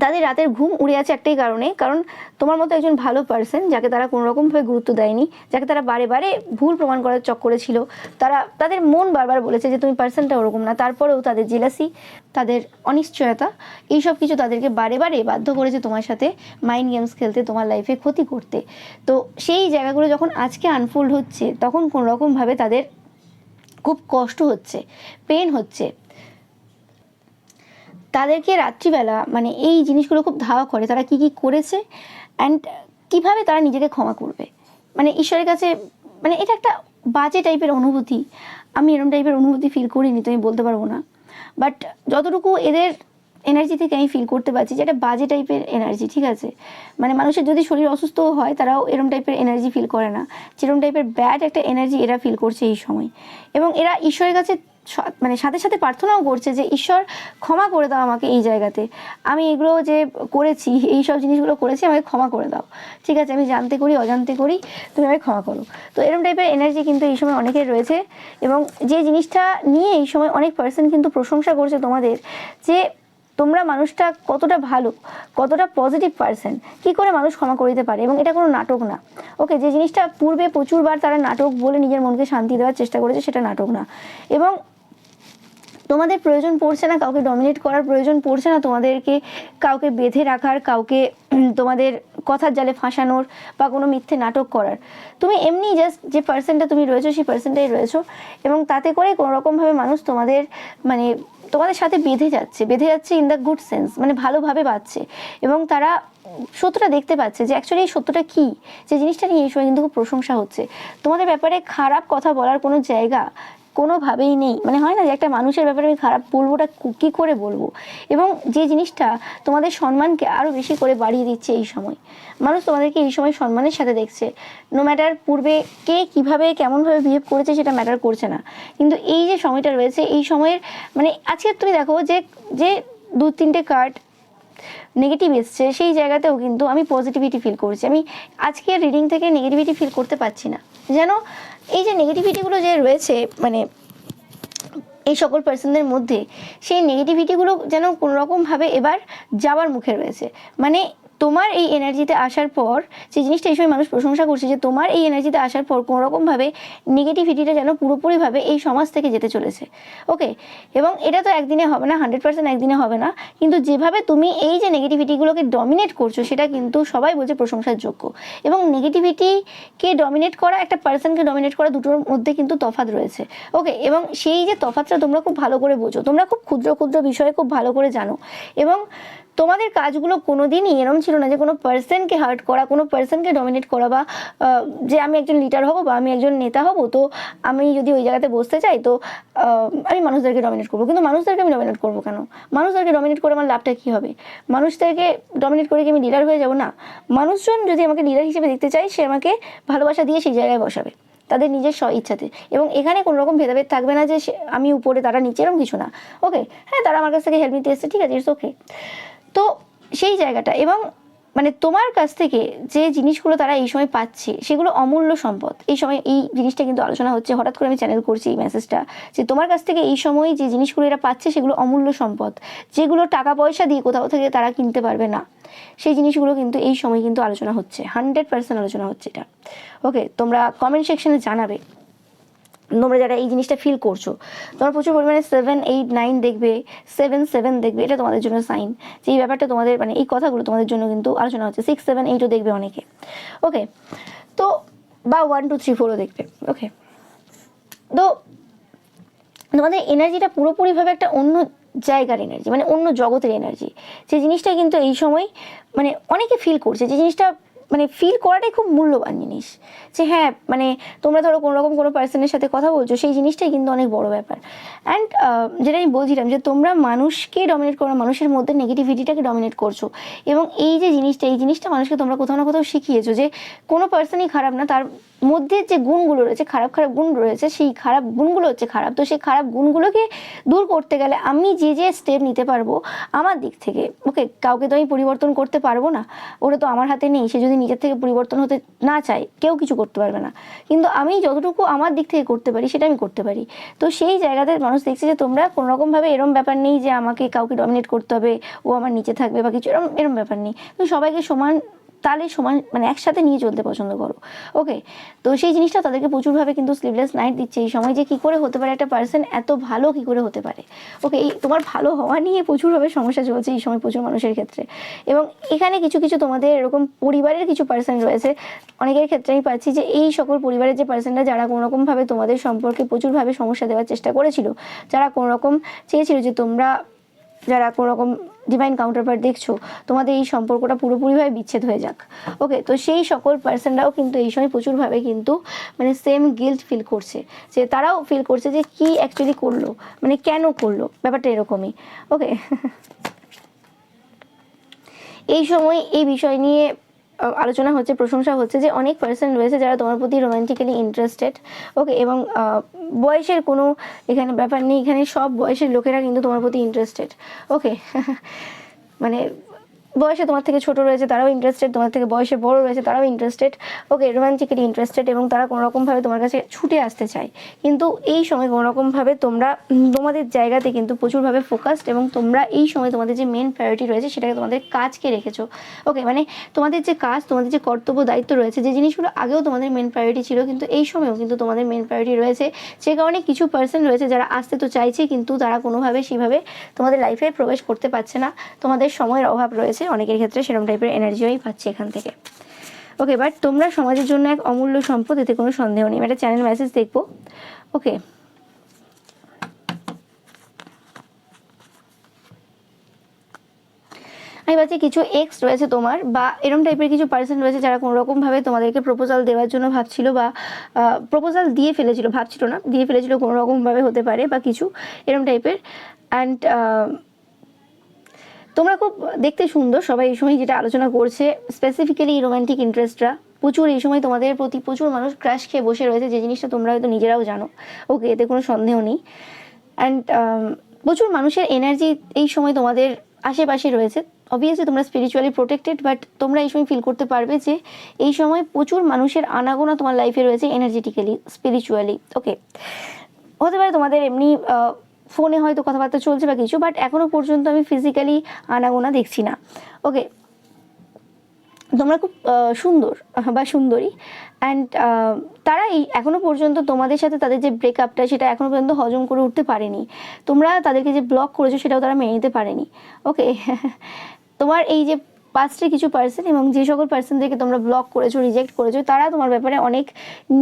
তাদের রাতের ঘুম উড়ে আছে একটাই কারণে, কারণ তোমার মতো একজন ভালো পার্সন যাকে তারা কোনো রকমভাবে গুরুত্ব দেয়নি, যাকে তারা বারে বারে ভুল প্রমাণ করার চক্করে ছিল, তাদের মন বারবার বলেছে যে তুমি পার্সনটা ওরকম না, তারপরেও তাদের জেলাসি, তাদের অনিশ্চয়তা, এইসব কিছু তাদেরকে বারে বারে বাধ্য করেছে তোমার সাথে মাইন্ড গেমস খেলতে, তোমার লাইফে ক্ষতি করতে। তো সেই জায়গাগুলো যখন আজকে আনফোল্ড হচ্ছে, তখন কোনো রকমভাবে তাদের খুব কষ্ট হচ্ছে, পেন হচ্ছে। তাদেরকে রাত্রিবেলা এই জিনিসগুলো খুব ধাওয়া করে, তারা কি কি করেছে অ্যান্ড কিভাবে তারা নিজেকে ক্ষমা করবে। ঈশ্বরের কাছে এটা একটা বাজে টাইপের অনুভূতি। আমি এরকম টাইপের অনুভূতি ফিল করিনি, তো আমি বলতে পারবো না, বাট যতটুকু এদের এনার্জি থেকে আমি ফিল করতে পারছি যে একটা বাজে টাইপের এনার্জি, ঠিক আছে। মানুষের যদি শরীর অসুস্থ হয়, তারাও এরম টাইপের এনার্জি ফিল করে না, যেরকম টাইপের ব্যাড একটা এনার্জি এরা ফিল করছে এই সময়। এবং এরা ঈশ্বরের কাছে সাথে সাথে প্রার্থনাও করছে যে ঈশ্বর ক্ষমা করে দাও আমাকে, এই জায়গাতে আমি এগুলো যে করেছি, এই সব জিনিসগুলো করেছি, আমাকে ক্ষমা করে দাও, ঠিক আছে, আমি জানতে করি অজান্তে করি, তুমি আমাকে ক্ষমা করো। তো এরকম টাইপের এনার্জি কিন্তু এই সময় অনেকের রয়েছে। এবং যে জিনিসটা নিয়ে এই সময় অনেক পার্সন কিন্তু প্রশংসা করছে তোমাদের, যে তোমরা মানুষটা কতটা ভালো, কতটা পজিটিভ পার্সন, কি করে মানুষ ক্ষমা করে দিতে পারে, এবং এটা কোনো নাটক না। ওকে, যে জিনিসটা পূর্বে প্রচুরবার তারা নাটক বলে নিজের মনকে শান্তি দেওয়ার চেষ্টা করেছে, সেটা নাটক না। এবং তোমাদের প্রয়োজন পড়ছে না কাউকে ডমিনেট করার, প্রয়োজন পড়ছে না তোমাদেরকে কাউকে বেঁধে রাখার, কাউকে তোমাদের কথার জালে ফাঁসানোর বা কোনো মিথ্যে নাটক করার। তুমি এমনি জাস্ট যে পার্সনটা তুমি রয়েছো, সেই পার্সনটাই রয়েছো। এবং তাতে করে কোনো রকমভাবে মানুষ তোমাদের তোমাদের সাথে বেঁধে যাচ্ছে ইন দ্য গুড সেন্স, ভালোভাবে বাঁচছে। এবং তারা সত্যটা দেখতে পাচ্ছে যে অ্যাকচুয়ালি এই সত্যটা কী, যে জিনিসটা নিয়ে এই সময় কিন্তু খুব প্রশংসা হচ্ছে। তোমাদের ব্যাপারে খারাপ কথা বলার কোনো জায়গা কোনোভাবেই নেই। হয় না যে একটা মানুষের ব্যাপারে আমি খারাপ বলবোটা কী করে বলবো। এবং যে জিনিসটা তোমাদের সম্মানকে আরও বেশি করে বাড়িয়ে দিচ্ছে এই সময়, মানুষ তোমাদেরকে এই সময় সম্মানের সাথে দেখছে। নো ম্যাটার পূর্বে কে কীভাবে কেমনভাবে বিহেভ করেছে সেটা ম্যাটার করছে না, কিন্তু এই যে সময়টা রয়েছে, এই সময়ের আজকে তুমি দেখো যে 2-3টে কার্ড নেগেটিভ এসছে, সেই জায়গাতেও কিন্তু আমি পজিটিভিটি ফিল করছি। আমি আজকের রিডিং থেকে নেগেটিভিটি ফিল করতে পারছি না, যেন এই যে নেগেটিভিটিগুলো যে রয়েছে মানে এই সকল পার্সনদের মধ্যে, সেই নেগেটিভিটিগুলো যেন কোনোরকমভাবে এবার যাওয়ার মুখে রয়েছে। মানে তোমার এই এনার্জিতে আসার পর যে জিনিসটা এই সময় মানুষ প্রশংসা করছে, যে তোমার এই এনার্জিতে আসার পর কোনোরকমভাবে নেগেটিভিটিটা যেন পুরোপুরিভাবে এই সমাজ থেকে যেতে চলেছে। ওকে, এবং এটা তো একদিনে হবে না, 100% একদিনে হবে না, কিন্তু যেভাবে তুমি এই যে নেগেটিভিটিগুলোকে ডমিনেট করছো সেটা কিন্তু সবাই বলছে প্রশংসার যোগ্য। এবং নেগেটিভিটিকে ডমিনেট করা, একটা পার্সনকে ডমিনেট করা, দুটোর মধ্যে কিন্তু তফাৎ রয়েছে। ওকে, এবং সেই যে তফাৎটা তোমরা খুব ভালো করে বোঝো, তোমরা খুব ক্ষুদ্র ক্ষুদ্র বিষয়ে খুব ভালো করে জানো, এবং তোমাদের কাজগুলো কোনোদিনই এরম ছিল না যে কোনো পার্সনকে হার্ট করা, কোনো পার্সনকে ডমিনেট করা, বা যে আমি একজন লিডার হব বা আমি একজন নেতা হব, তো আমি যদি ওই জায়গাতে বসতে চাই তো আমি মানুষদেরকে ডমিনেট করবো। কিন্তু মানুষদেরকে আমি ডমিনেট করবো কেন? মানুষদেরকে ডমিনেট করে আমার লাভটা কী হবে? মানুষদেরকে ডমিনেট করে কি আমি লিডার হয়ে যাব? না, মানুষজন যদি আমাকে লিডার হিসেবে দেখতে চায়, সে আমাকে ভালোবাসা দিয়ে সেই জায়গায় বসাবে তাদের নিজের ইচ্ছাতে, এবং এখানে কোনো রকম ভেদাভেদ থাকবে না যে আমি উপরে তারা নিচে, এরকম কিছু না। ওকে, হ্যাঁ, তারা আমার কাছ থেকে হেল্প নিতে এসছে, ঠিক আছে, ইটস ওকে। তো সেই জায়গাটা, এবং মানে তোমার কাছ থেকে যে জিনিসগুলো তারা এই সময় পাচ্ছে সেগুলো অমূল্য সম্পদ। এই সময় এই জিনিসটা কিন্তু আলোচনা হচ্ছে, হঠাৎ করে আমি চ্যানেল করছি এই মেসেজটা, যে তোমার কাছ থেকে এই সময় যে জিনিসগুলো এরা পাচ্ছে সেগুলো অমূল্য সম্পদ, যেগুলো টাকা পয়সা দিয়ে কোথাও থেকে তারা কিনতে পারবে না। সেই জিনিসগুলো কিন্তু এই সময় কিন্তু আলোচনা হচ্ছে, 100% আলোচনা হচ্ছে এটা। ওকে, তোমরা কমেন্ট সেকশনে জানাবে তোমরা যারা এই জিনিসটা ফিল করছো। তোমরা প্রচুর পরিমাণে 7, 8, 9 দেখবে, 7 দেখবে, এটা তোমাদের জন্য সাইন যে এই ব্যাপারটা তোমাদের, মানে এই কথাগুলো তোমাদের জন্য কিন্তু আলোচনা হচ্ছে। 6, 7, 8ও দেখবে অনেকে। ওকে, তো বা 1, 2, 3, 4ও দেখবে। ওকে, তো তোমাদের এনার্জিটা পুরোপুরিভাবে একটা অন্য জায়গার এনার্জি, মানে অন্য জগতের এনার্জি, যে জিনিসটা কিন্তু এই সময় মানে অনেকে ফিল করছে, যে জিনিসটা মানে ফিল করাটাই খুব মূল্যবান জিনিস। যে হ্যাঁ, মানে তোমরা ধরো কোনোরকম কোনো পার্সনের সাথে কথা বলছো, সেই জিনিসটাই কিন্তু অনেক বড় ব্যাপার। অ্যান্ড যেটা আমি বলছিলাম, যে তোমরা মানুষকে ডমিনেট করো, মানুষের মধ্যে নেগেটিভিটিটাকে ডমিনেট করছো, এবং এই যে জিনিসটা, এই জিনিসটা মানুষকে তোমরা কোথাও না কোথাও শিখিয়েছো যে কোনো পার্সনই খারাপ না, তার মধ্যে যে গুণগুলো রয়েছে, খারাপ খারাপ গুণ রয়েছে, সেই খারাপ গুণগুলো হচ্ছে খারাপ। তো সেই খারাপ গুণগুলোকে দূর করতে গেলে আমি যে যে স্টেপ নিতে পারবো আমার দিক থেকে, ওকে, কাউকে তো আমি পরিবর্তন করতে পারবো না, ওটা তো আমার হাতে নেই। সে যদি নিজের থেকে পরিবর্তন হতে না চায়, কেউ কিছু করতে পারবে না, কিন্তু আমি যতটুকু আমার দিক থেকে করতে পারি সেটা আমি করতে পারি। তো সেই জায়গাতে মানুষ দেখছে যে তোমরা কোনোরকমভাবে এরম ব্যাপার নেই যে আমাকে কাউকে ডমিনেট করতে হবে, ও আমার নিচে থাকবে বা কিছু, এরম ব্যাপার নেই। তো সবাইকে সমান তালে সমান, মানে একসাথে নিয়ে চলতে পছন্দ করো। ওকে, তো সেই জিনিসটা তাদেরকে প্রচুরভাবে কিন্তু স্লিভলেস নাইট দিচ্ছে এই সময়, যে কী করে হতে পারে একটা পার্সন এত ভালো, কী করে হতে পারে। ওকে, এই তোমার ভালো হওয়া নিয়ে প্রচুরভাবে সমস্যা চলছে এই সময় প্রচুর মানুষের ক্ষেত্রে। এবং এখানে কিছু কিছু তোমাদের এরকম পরিবারের কিছু পার্সন রয়েছে, অনেকের ক্ষেত্রে আমি পাচ্ছি যে এই সকল পরিবারের যে পার্সনরা, যারা কোনোরকমভাবে তোমাদের সম্পর্কে প্রচুরভাবে সমস্যা দেওয়ার চেষ্টা করেছিল, যারা কোনোরকম চেয়েছিল যে তোমরা, যারা কোনোরকম ডিভাইন কাউন্টারপার্ট দেখছো, তোমাদের এই সম্পর্কটা পুরোপুরিভাবে বিচ্ছেদ হয়ে যাক। ওকে, তো সেই সকল পার্সনরাও কিন্তু এই সময় প্রচুরভাবে কিন্তু মানে সেম গিল্ট ফিল করছে, যে তারাও ফিল করছে যে কি অ্যাকচুয়ালি করলো, মানে কেন করলো, ব্যাপারটা এরকমই। ওকে, এই সময় এই বিষয় নিয়ে আলোচনা হচ্ছে, প্রশংসা হচ্ছে, যে অনেক পার্সন রয়েছে যারা তোমার প্রতি রোমান্টিক্যালি ইন্টারেস্টেড। ওকে, এবং বয়সের কোনো এখানে ব্যাপার নেই, এখানে সব বয়সের লোকেরা কিন্তু তোমার প্রতি ইন্টারেস্টেড। ওকে, মানে বয়সে তোমার থেকে ছোট রয়েছে তারাও ইন্টারেস্টেড, তোমার থেকে বয়সে বড় রয়েছে তারাও ইন্টারেস্টেড। ওকে, রোমান্টিক্যালি ইন্টারেস্টেড, এবং তারা কোনোরকমভাবে তোমার কাছে ছুটে আসতে চায়। কিন্তু এই সময় কোনোরকমভাবে তোমরা তোমাদের জায়গাতে কিন্তু প্রচুরভাবে ফোকাসড, এবং তোমরা এই সময় তোমাদের যে মেন প্রায়োরিটি রয়েছে সেটাকে তোমাদের কাজকে রেখেছো। ওকে, মানে তোমাদের যে কাজ, তোমাদের যে কর্তব্য দায়িত্ব রয়েছে, যে জিনিসগুলো আগেও তোমাদের মেন প্রায়োরিটি ছিল, কিন্তু এই সময়ও কিন্তু তোমাদের মেন প্রায়োরিটি রয়েছে। যে কারণে কিছু পার্সন রয়েছে যারা আসতে তো চাইছে, কিন্তু তারা কোনোভাবে সেভাবে তোমাদের লাইফে প্রবেশ করতে পারছে না, তোমাদের সময়ের অভাব রয়েছে। অনেকের ক্ষেত্রে সেরকম টাইপের এনার্জিও পাচ্ছি এখান থেকে। ওকে, বাট তোমরা সমাজের জন্য এক অমূল্য সম্পদ, এতে কোনো সন্দেহ নেই। একটা চ্যানেল মেসেজ দেখবো। ওকে, আমি ভাবছি কিছু এক্স রয়েছে তোমার, বা এরম টাইপের কিছু পার্সন রয়েছে যারা কোনোরকমভাবে তোমাদেরকে প্রপোজাল দেওয়ার জন্য ভাবছিল, বা প্রপোজাল দিয়ে ফেলেছিল, ভাবছিল না, দিয়ে ফেলেছিল কোনোরকমভাবে হতে পারে, বা কিছু এরম টাইপের। অ্যান্ড তোমরা খুব দেখতে সুন্দর সবাই এই সময়, যেটা আলোচনা করছে স্পেসিফিক্যালি রোম্যান্টিক ইন্টারেস্টরা প্রচুর এই সময় তোমাদের প্রতি, প্রচুর মানুষ ক্রাশ খেয়ে বসে রয়েছে, যে জিনিসটা তোমরা হয়তো নিজেরাও জানো। ওকে, এতে কোনো সন্দেহ নেই। অ্যান্ড প্রচুর মানুষের এনার্জি এই সময় তোমাদের আশেপাশে রয়েছে, অবভিয়াসলি তোমরা স্পিরিচুয়ালি প্রোটেক্টেড, বাট তোমরা এই সময় ফিল করতে পারবে যে এই সময় প্রচুর মানুষের আনাগোনা তোমার লাইফে রয়েছে, এনার্জেটিক্যালি, স্পিরিচুয়ালি। ওকে, হতে পারে তোমাদের এমনি ফোনে হয়তো কথাবার্তা চলছে বা কিছু, বাট এখনও পর্যন্ত আমি ফিজিক্যালি আনাগোনা দেখছি না। ওকে, তোমরা খুব সুন্দর বা সুন্দরী, অ্যান্ড তারা এই এখনও পর্যন্ত তোমাদের সাথে তাদের যে ব্রেকআপটা সেটা এখনও পর্যন্ত হজম করে উঠতে পারেনি। তোমরা তাদেরকে যে ব্লক করেছো সেটাও তারা মেনে নিতে পারেনি। ওকে, তোমার এই যে পাস্টের কিছু পার্সন এবং যে সকল পার্সনদেরকে তোমরা ব্লক করেছো, রিজেক্ট করেছো, তারা তোমার ব্যাপারে অনেক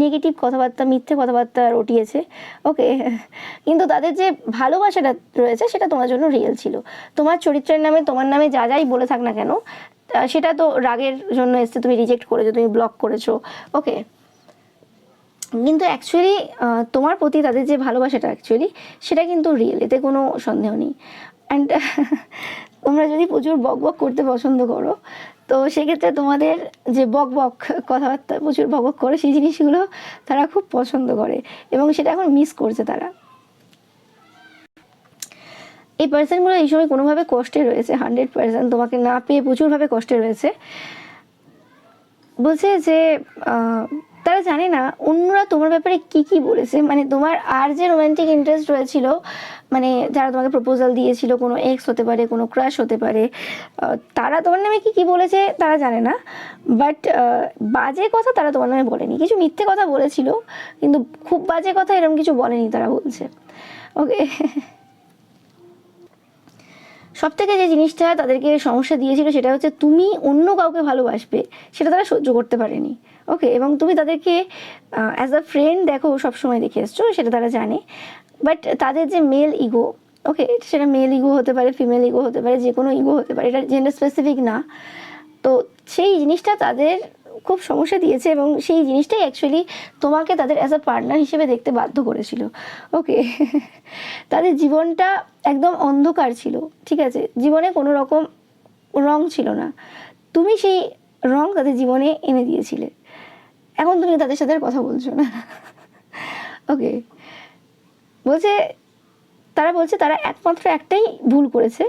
নেগেটিভ কথাবার্তা, মিথ্যে কথাবার্তা রটিয়েছে। ওকে, কিন্তু তাদের যে ভালোবাসাটা রয়েছে সেটা তোমার জন্য রিয়েল ছিল। তোমার চরিত্রের নামে, তোমার নামে যা যাই বলে থাক না কেন, সেটা তো রাগের জন্য এসছে, তুমি রিজেক্ট করেছো, তুমি ব্লক করেছো। ওকে, কিন্তু অ্যাকচুয়ালি তোমার প্রতি তাদের যে ভালোবাসাটা অ্যাকচুয়ালি সেটা কিন্তু রিয়েল, এতে কোনো সন্দেহ নেই। অ্যান্ড তোমরা যদি প্রচুর বক বক করতে পছন্দ করো, তো সেক্ষেত্রে তোমাদের যে বক বক কথাবার্তা প্রচুর বক বক করে, সেই জিনিসগুলো তারা খুব পছন্দ করে এবং সেটা এখন মিস করছে তারা। এই পার্সনগুলো এই সময় কোনোভাবে কষ্টে রয়েছে, 100% তোমাকে না পেয়ে প্রচুরভাবে কষ্টে রয়েছে। বলছে যে তারা জানে না অন্যরা তোমার ব্যাপারে কি কি বলেছে, মানে তোমার আর যে রোম্যান্টিক ইন্টারেস্ট রয়েছিল, মানে যারা তোমাকে প্রপোজাল দিয়েছিল, কোনো এক্স হতে পারে, কোনো ক্রাশ হতে পারে, তারা তোমার নামে কি কি বলেছে তারা জানে না। বাট বাজে কথা তারা তোমার নামে বলেনি, কিছু মিথ্যে কথা বলেছিল, কিন্তু খুব বাজে কথা এরকম কিছু বলেনি তারা, বলছে। ওকে, সব থেকে যে জিনিসটা তাদেরকে সমস্যা দিয়েছিল সেটা হচ্ছে তুমি অন্য কাউকে ভালোবাসবে, সেটা তারা সহ্য করতে পারেনি। ওকে, এবং তুমি তাদেরকে অ্যাজ আ ফ্রেন্ড দেখো, সবসময় দেখে এসছো, সেটা তারা জানে। বাট তাদের যে মেল ইগো, ওকে, সেটা মেল ইগো হতে পারে, ফিমেল ইগো হতে পারে, যে কোনো ইগো হতে পারে, এটা জেন্ডার স্পেসিফিক না। তো সেই জিনিসটা তাদের খুব সমস্যা দিয়েছে এবং সেই জিনিসটাই অ্যাকচুয়ালি তোমাকে তাদের অ্যাজ আ পার্টনার হিসেবে দেখতে বাধ্য করেছিল। ওকে, তাদের জীবনটা একদম অন্ধকার ছিল, ঠিক আছে, জীবনে কোনো রকম রং ছিল না, তুমি সেই রং তাদের জীবনে এনে দিয়েছিলে। এখন তুমি তাদের সাথে কথা বলছো না। ওকে, বলছে, তারা বলছে তারা একমাত্র একটাই ভুল করেছে,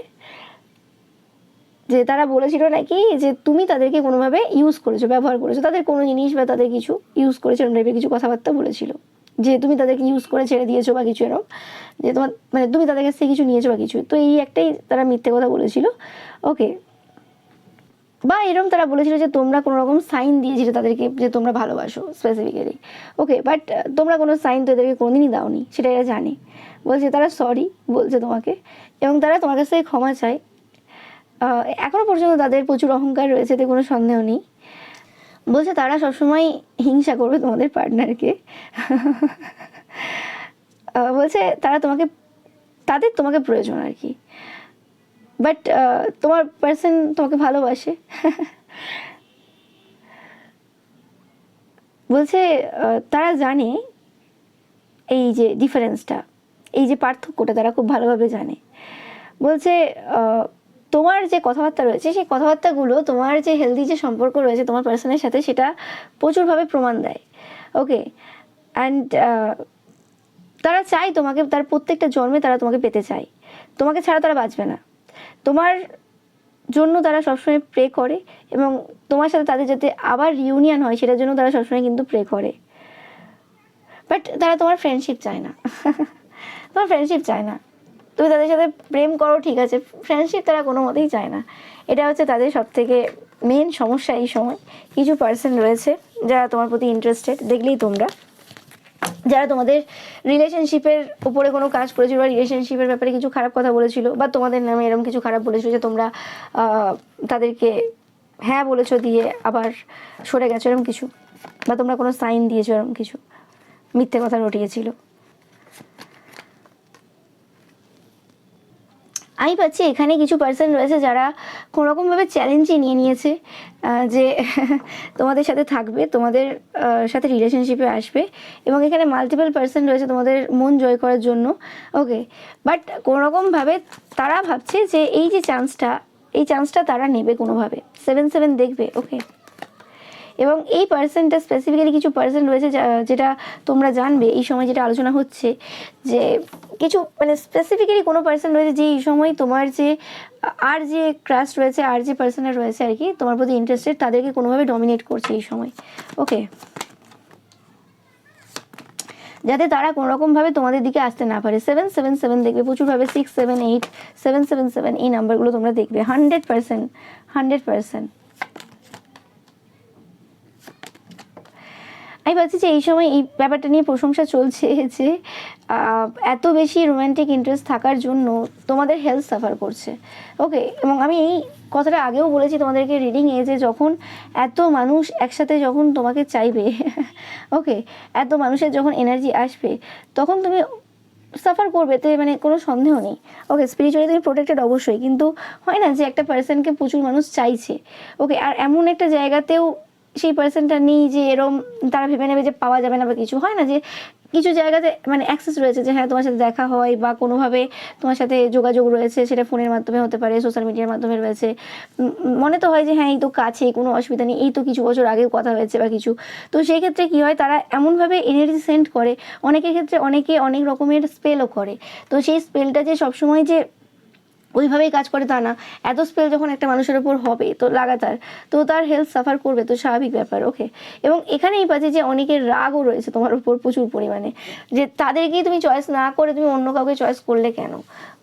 যে তারা বলেছিল নাকি যে তুমি তাদেরকে কোনোভাবে ইউজ করেছো, ব্যবহার করেছো, তাদের কোনো জিনিস বা তাদের কিছু ইউজ করেছো, এরকম টাইপের কিছু কথাবার্তা বলেছিল, যে তুমি তাদেরকে ইউজ করে ছেড়ে দিয়েছো বা কিছু এরকম, যে তোমার মানে তুমি তাদের কাছ থেকে কিছু নিয়েছো বা কিছু। তো এই একটাই তারা মিথ্যে কথা বলেছিল। ওকে, বা এরকম তারা বলেছিল যে তোমরা কোনো রকম সাইন দিয়েছিলে তাদেরকে যে তোমরা ভালোবাসো স্পেসিফিক্যালি। ওকে, বাট তোমরা কোনো সাইন তো এদেরকে কোনোদিনই দাওনি, সেটা এরা জানে। বলছে তারা সরি বলছে তোমাকে, এবং তারা তোমার কাছ থেকে ক্ষমা চায়। এখনও পর্যন্ত তাদের প্রচুর অহংকার রয়েছে, এতে কোনো সন্দেহ নেই। বলছে তারা সবসময় হিংসা করবে তোমাদের পার্টনারকে। বলছে তারা তাদের তোমাকে প্রয়োজন আর কি, বাট তোমার পার্সন তোমাকে ভালোবাসে। বলছে তারা জানে এই যে ডিফারেন্সটা, এই যে পার্থক্যটা তারা খুব ভালোভাবে জানে। বলছে তোমার যে কথাবার্তা রয়েছে সেই কথাবার্তাগুলো তোমার যে হেলদি যে সম্পর্ক রয়েছে তোমার পার্সনের সাথে, সেটা প্রচুরভাবে প্রমাণ দেয়। ওকে, অ্যান্ড তারা চায় তোমাকে, তার প্রত্যেকটা জন্মে তারা তোমাকে পেতে চায়, তোমাকে ছাড়া তারা বাঁচবে না। তোমার জন্য তারা সবসময় প্রে করে এবং তোমার সাথে তাদের যাতে আবার রিউনিয়ন হয় সেটার জন্য তারা সবসময় কিন্তু প্রে করে। বাট তারা তোমার ফ্রেন্ডশিপ চায় না। তোমার ফ্রেন্ডশিপ চায় না, তুমি তাদের সাথে প্রেম করো ঠিক আছে, ফ্রেন্ডশিপ তারা কোনো মতেই চায় না। এটা হচ্ছে তাদের সবথেকে মেন সমস্যা এই সময়। কিছু পার্সন রয়েছে যারা তোমার প্রতি ইন্টারেস্টেড, দেখলেই তোমরা, যারা তোমাদের রিলেশনশিপের উপরে কোনো কাজ করেছিল বা রিলেশনশিপের ব্যাপারে কিছু খারাপ কথা বলেছিল বা তোমাদের নামে এরকম কিছু খারাপ বলেছিল যে তোমরা তাদেরকে হ্যাঁ বলেছো দিয়ে আবার সরে গেছো এরকম কিছু, বা তোমরা কোনো সাইন দিয়েছো এরকম কিছু, মিথ্যে কথা রটিয়েছিল। আমি পাচ্ছি এখানে কিছু পার্সন রয়েছে যারা কোনোরকমভাবে চ্যালেঞ্জই নিয়ে নিয়েছে যে তোমাদের সাথে থাকবে, তোমাদের সাথে রিলেশনশিপে আসবে, এবং এখানে মাল্টিপল পার্সন রয়েছে তোমাদের মন জয় করার জন্য। ওকে, বাট কোনোরকমভাবে তারা ভাবছে যে এই যে চান্সটা, এই চান্সটা তারা নেবে কোনোভাবে, 7-7 দেখবে। ওকে, এবং এই পার্সনটা স্পেসিফিক্যালি কিছু পার্সন রয়েছে যেটা তোমরা জানবে এই সময়, যেটা আলোচনা হচ্ছে যে কিছু মানে স্পেসিফিক্যালি কোনো পার্সন রয়েছে যে এই সময় তোমার যে আর যে ক্রাশ রয়েছে, আর যে পার্সনরা রয়েছে আর কি তোমার প্রতি ইন্টারেস্টেড, তাদেরকে কোনোভাবে ডমিনেট করছে এই সময়। ওকে, যাতে তারা কোনোরকমভাবে তোমাদের দিকে আসতে না পারে। 777 দেখবে প্রচুরভাবে, 678, 777 এই নাম্বারগুলো তোমরা দেখবে 100%, 100%। আমি ভাবছি যে এই সময় এই ব্যাপারটা নিয়ে প্রশংসা চলছে যে এত বেশি রোম্যান্টিক ইন্টারেস্ট থাকার জন্য তোমাদের হেলথ সাফার করছে। ওকে, এবং আমি এই কথাটা আগেও বলেছি তোমাদেরকে রিডিংয়ে যে যখন এত মানুষ একসাথে যখন তোমাকে চাইবে, ওকে, এত মানুষের যখন এনার্জি আসবে তখন তুমি সাফার করবে, তো মানে কোনো সন্দেহ নেই। ওকে, স্পিরিচুয়ালি তুমি প্রোটেক্টেড অবশ্যই, কিন্তু হয় না যে একটা পার্সনকে প্রচুর মানুষ চাইছে, ওকে, আর এমন একটা জায়গাতেও সেই পার্সনটা নেই যে এরম তারা ভেবে নেবে যে পাওয়া যাবে না বা কিছু, হয় না যে কিছু জায়গাতে মানে অ্যাক্সেস রয়েছে যে হ্যাঁ তোমার সাথে দেখা হয় বা কোনোভাবে তোমার সাথে যোগাযোগ রয়েছে, সেটা ফোনের মাধ্যমে হতে পারে, সোশ্যাল মিডিয়ার মাধ্যমে রয়েছে, মনে তো হয় যে হ্যাঁ এই তো কাছে, কোনো অসুবিধা নেই, এই তো কিছু বছর আগেও কথা হয়েছে বা কিছু। তো সেই ক্ষেত্রে কী হয়, তারা এমনভাবে এনার্জি সেন্ড করে, অনেকের ক্ষেত্রে অনেকে অনেক রকমের স্পেলও করে। তো সেই স্পেলটা যে সবসময় যে ওইভাবেই কাজ করে তা না, এত স্পেল যখন একটা মানুষের ওপর হবে তো লাগাতার, তো তার হেলথ সাফার করবে, তো স্বাভাবিক ব্যাপার। ওকে, এবং এখানেই পাচ্ছি যে অনেকের রাগও রয়েছে তোমার উপর প্রচুর পরিমাণে, যে তাদেরকেই তুমি চয়েস না করে তুমি অন্য কাউকে চয়েস করলে কেন।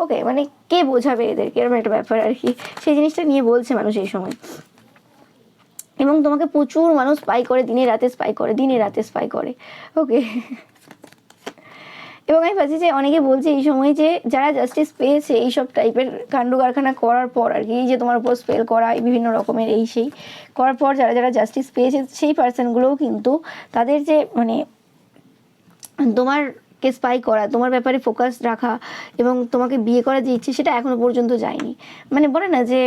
ওকে, মানে কে বোঝাবে এদেরকে, এরকম একটা ব্যাপার আর কি, সেই জিনিসটা নিয়ে বলছে মানুষ এই সময়। এবং তোমাকে প্রচুর মানুষ স্পাই করে, দিনে রাতে স্পাই করে, দিনে রাতে স্পাই করে। ওকে, এবং আমি ভাবছি যে অনেকে বলছে এই সময় যে যারা জাস্টিস পেয়েছে এইসব টাইপের কাণ্ড কারখানা করার পর আর কি, এই যে তোমার উপর স্পেল করা বিভিন্ন রকমের এই সেই করার পর যারা যারা জাস্টিস পেয়েছে সেই পার্সনগুলোও কিন্তু তাদের যে মানে তোমারকে স্পাই করা, তোমার ব্যাপারে ফোকাস রাখা এবং তোমাকে বিয়ে করার যে ইচ্ছে সেটা এখনো পর্যন্ত যায়নি। মানে বলে না যে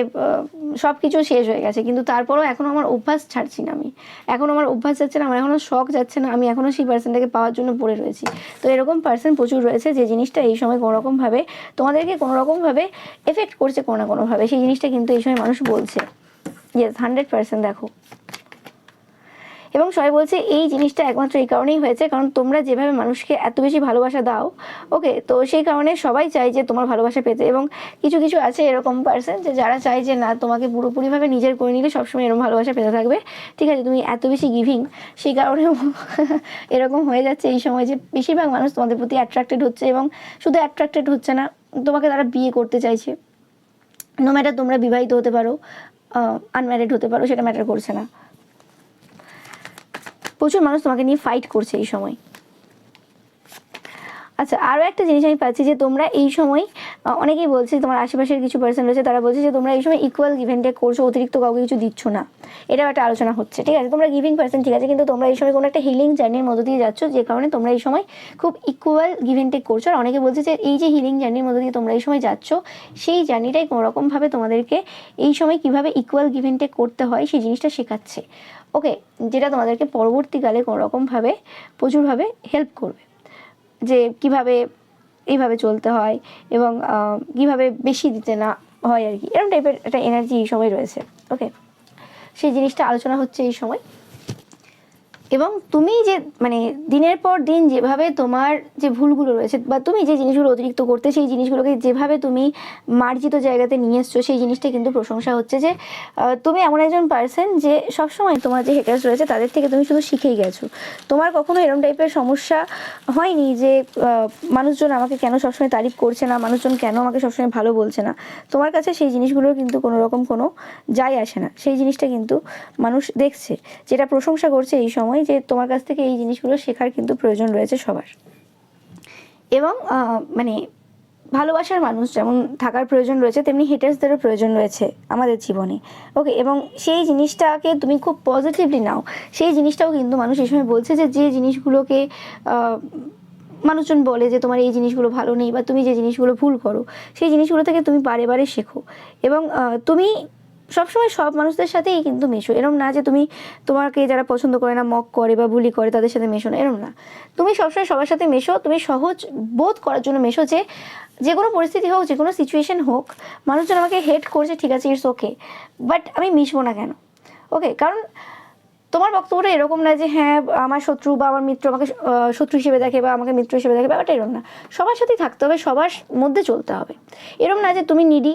সব কিছু শেষ হয়ে গেছে, কিন্তু তারপরও এখনও আমার অভ্যাস ছাড়ছি না, আমি এখনও আমার অভ্যাস যাচ্ছে না, আমার এখনও শখ যাচ্ছে না, আমি এখনও সেই পার্সনটাকে পাওয়ার জন্য পড়ে রয়েছি। তো এরকম পার্সন প্রচুর রয়েছে যে জিনিসটা এই সময় কোনোরকমভাবে তোমাদেরকে কোনোরকমভাবে এফেক্ট করছে কোনো না কোনোভাবে, সেই জিনিসটা কিন্তু এই সময় মানুষ বলছে। ইয়েস, 100% দেখো। এবং সবাই বলছে এই জিনিসটা একমাত্র এই কারণেই হয়েছে কারণ তোমরা যেভাবে মানুষকে এত বেশি ভালোবাসা দাও, ওকে, তো সেই কারণে সবাই চায় যে তোমার ভালোবাসা পেতে। এবং কিছু কিছু আছে এরকম পার্সন যে যারা চায় যে না তোমাকে পুরোপুরিভাবে নিজের করে নিলে সবসময় এরকম ভালোবাসা পেতে থাকবে, ঠিক আছে, তুমি এত বেশি গিভিং, সেই কারণেও এরকম হয়ে যাচ্ছে এই সময় যে বেশিরভাগ মানুষ তোমাদের প্রতি অ্যাট্রাক্টেড হচ্ছে। এবং শুধু অ্যাট্রাক্টেড হচ্ছে না, তোমাকে তারা বিয়ে করতে চাইছে। নো ম্যাটার তোমরা বিবাহিত হতে পারো, আনম্যারিড হতে পারো, সেটা ম্যাটার করছে না, প্রচুর মানুষ তোমাকে নিয়ে ফাইট করছে এই সময়। আচ্ছা, আরও একটা জিনিস আমি পাচ্ছি যে তোমরা এই সময় অনেকেই বলছে, তোমার আশেপাশের কিছু পার্সন রয়েছে তারা বলছে যে তোমরা এই সময় ইকুয়াল গিভ অ্যান্ড টেক করছো, অতিরিক্ত কাউকে কিছু দিচ্ছ না, এটাও একটা আলোচনা হচ্ছে। ঠিক আছে, তোমরা গিভিং পার্সন, ঠিক আছে, কিন্তু তোমরা এই সময় কোনো একটা হিলিং জার্নির মধ্য দিয়ে যাচ্ছ, যে কারণে তোমরা এই সময় খুব ইকুয়াল গিভ অ্যান্ড টেক করছো। আর অনেকে বলছে যে এই যে হিলিং জার্নির মধ্য দিয়ে তোমরা এই সময় যাচ্ছ, সেই জার্নিটাই কোনোরকমভাবে তোমাদেরকে এই সময় কীভাবে ইকুয়াল গিভ অ্যান্ড টেক করতে হয় সেই জিনিসটা শেখাচ্ছে। ওকে, যেটা তোমাদেরকে পরবর্তীকালে কোনোরকমভাবে প্রচুরভাবে হেল্প করবে, যে কিভাবে এইভাবে চলতে হয় এবং কীভাবে বেশি দিতে না হয় আর কি, এরকম টাইপের একটা এনার্জি এই সময় রয়েছে। ওকে, সেই জিনিসটা আলোচনা হচ্ছে এই সময়। এবং তুমি যে মানে দিনের পর দিন যেভাবে তোমার যে ভুলগুলো রয়েছে বা তুমি যে জিনিসগুলো অতিরিক্ত করতে, সেই জিনিসগুলোকে যেভাবে তুমি মার্জিত জায়গাতে নিয়ে এসছো, সেই জিনিসটা কিন্তু প্রশংসা হচ্ছে যে তুমি এমন একজন পার্সন যে সবসময় তোমার যে হেটার্স রয়েছে তাদের থেকে তুমি শুধু শিখেই গেছো। তোমার কখনো এরকম টাইপের সমস্যা হয়নি যে মানুষজন আমাকে কেন সবসময় তারিফ করছে না, মানুষজন কেন আমাকে সবসময় ভালো বলছে না। তোমার কাছে সেই জিনিসগুলোর কিন্তু কোনো রকম কোনো যায় আসে না, সেই জিনিসটা কিন্তু মানুষ দেখছে, যেটা প্রশংসা করছে এই সময় যে তোমার কাছ থেকে এই জিনিসগুলো শেখার কিন্তু প্রয়োজন রয়েছে সবার। এবং মানে ভালোবাসার মানুষ যেমন থাকার প্রয়োজন রয়েছে, তেমনি হেটার্সদেরও প্রয়োজন রয়েছে আমাদের জীবনে। ওকে, এবং সেই জিনিসটাকে তুমি খুব পজিটিভলি নাও, সেই জিনিসটাও কিন্তু মানুষ এই সময় বলছে যে যে জিনিসগুলোকে মানুষজন বলে যে তোমার এই জিনিসগুলো ভালো নেই বা তুমি যে জিনিসগুলো ভুল করো, সেই জিনিসগুলো থেকে তুমি বারে বারে শেখো। এবং তুমি সবসময় সব মানুষদের সাথেই কিন্তু মেশো, এরম না যে তুমি তোমাকে যারা পছন্দ করে না, মক করে বা বুলি করে তাদের সাথে মেশো না, এরম না। তুমি সবসময় সবার সাথে মেশো, তুমি সহজ বোধ করার জন্য মেশো, যে কোনো পরিস্থিতি হোক, যে কোনো সিচুয়েশন হোক, মানুষজন আমাকে হেট করছে, ঠিক আছে, ইটস ওকে, বাট আমি মিশবো না কেন। ওকে, কারণ তোমার বক্তব্যটা এরকম না যে হ্যাঁ আমার শত্রু বা আমার মিত্র আমাকে শত্রু হিসেবে দেখে বা আমাকে মিত্র হিসেবে দেখে, ব্যাপারটা এরকম না। সবার সাথেই থাকতে হবে, সবার মধ্যে চলতে হবে। এরকম না যে তুমি নিডি,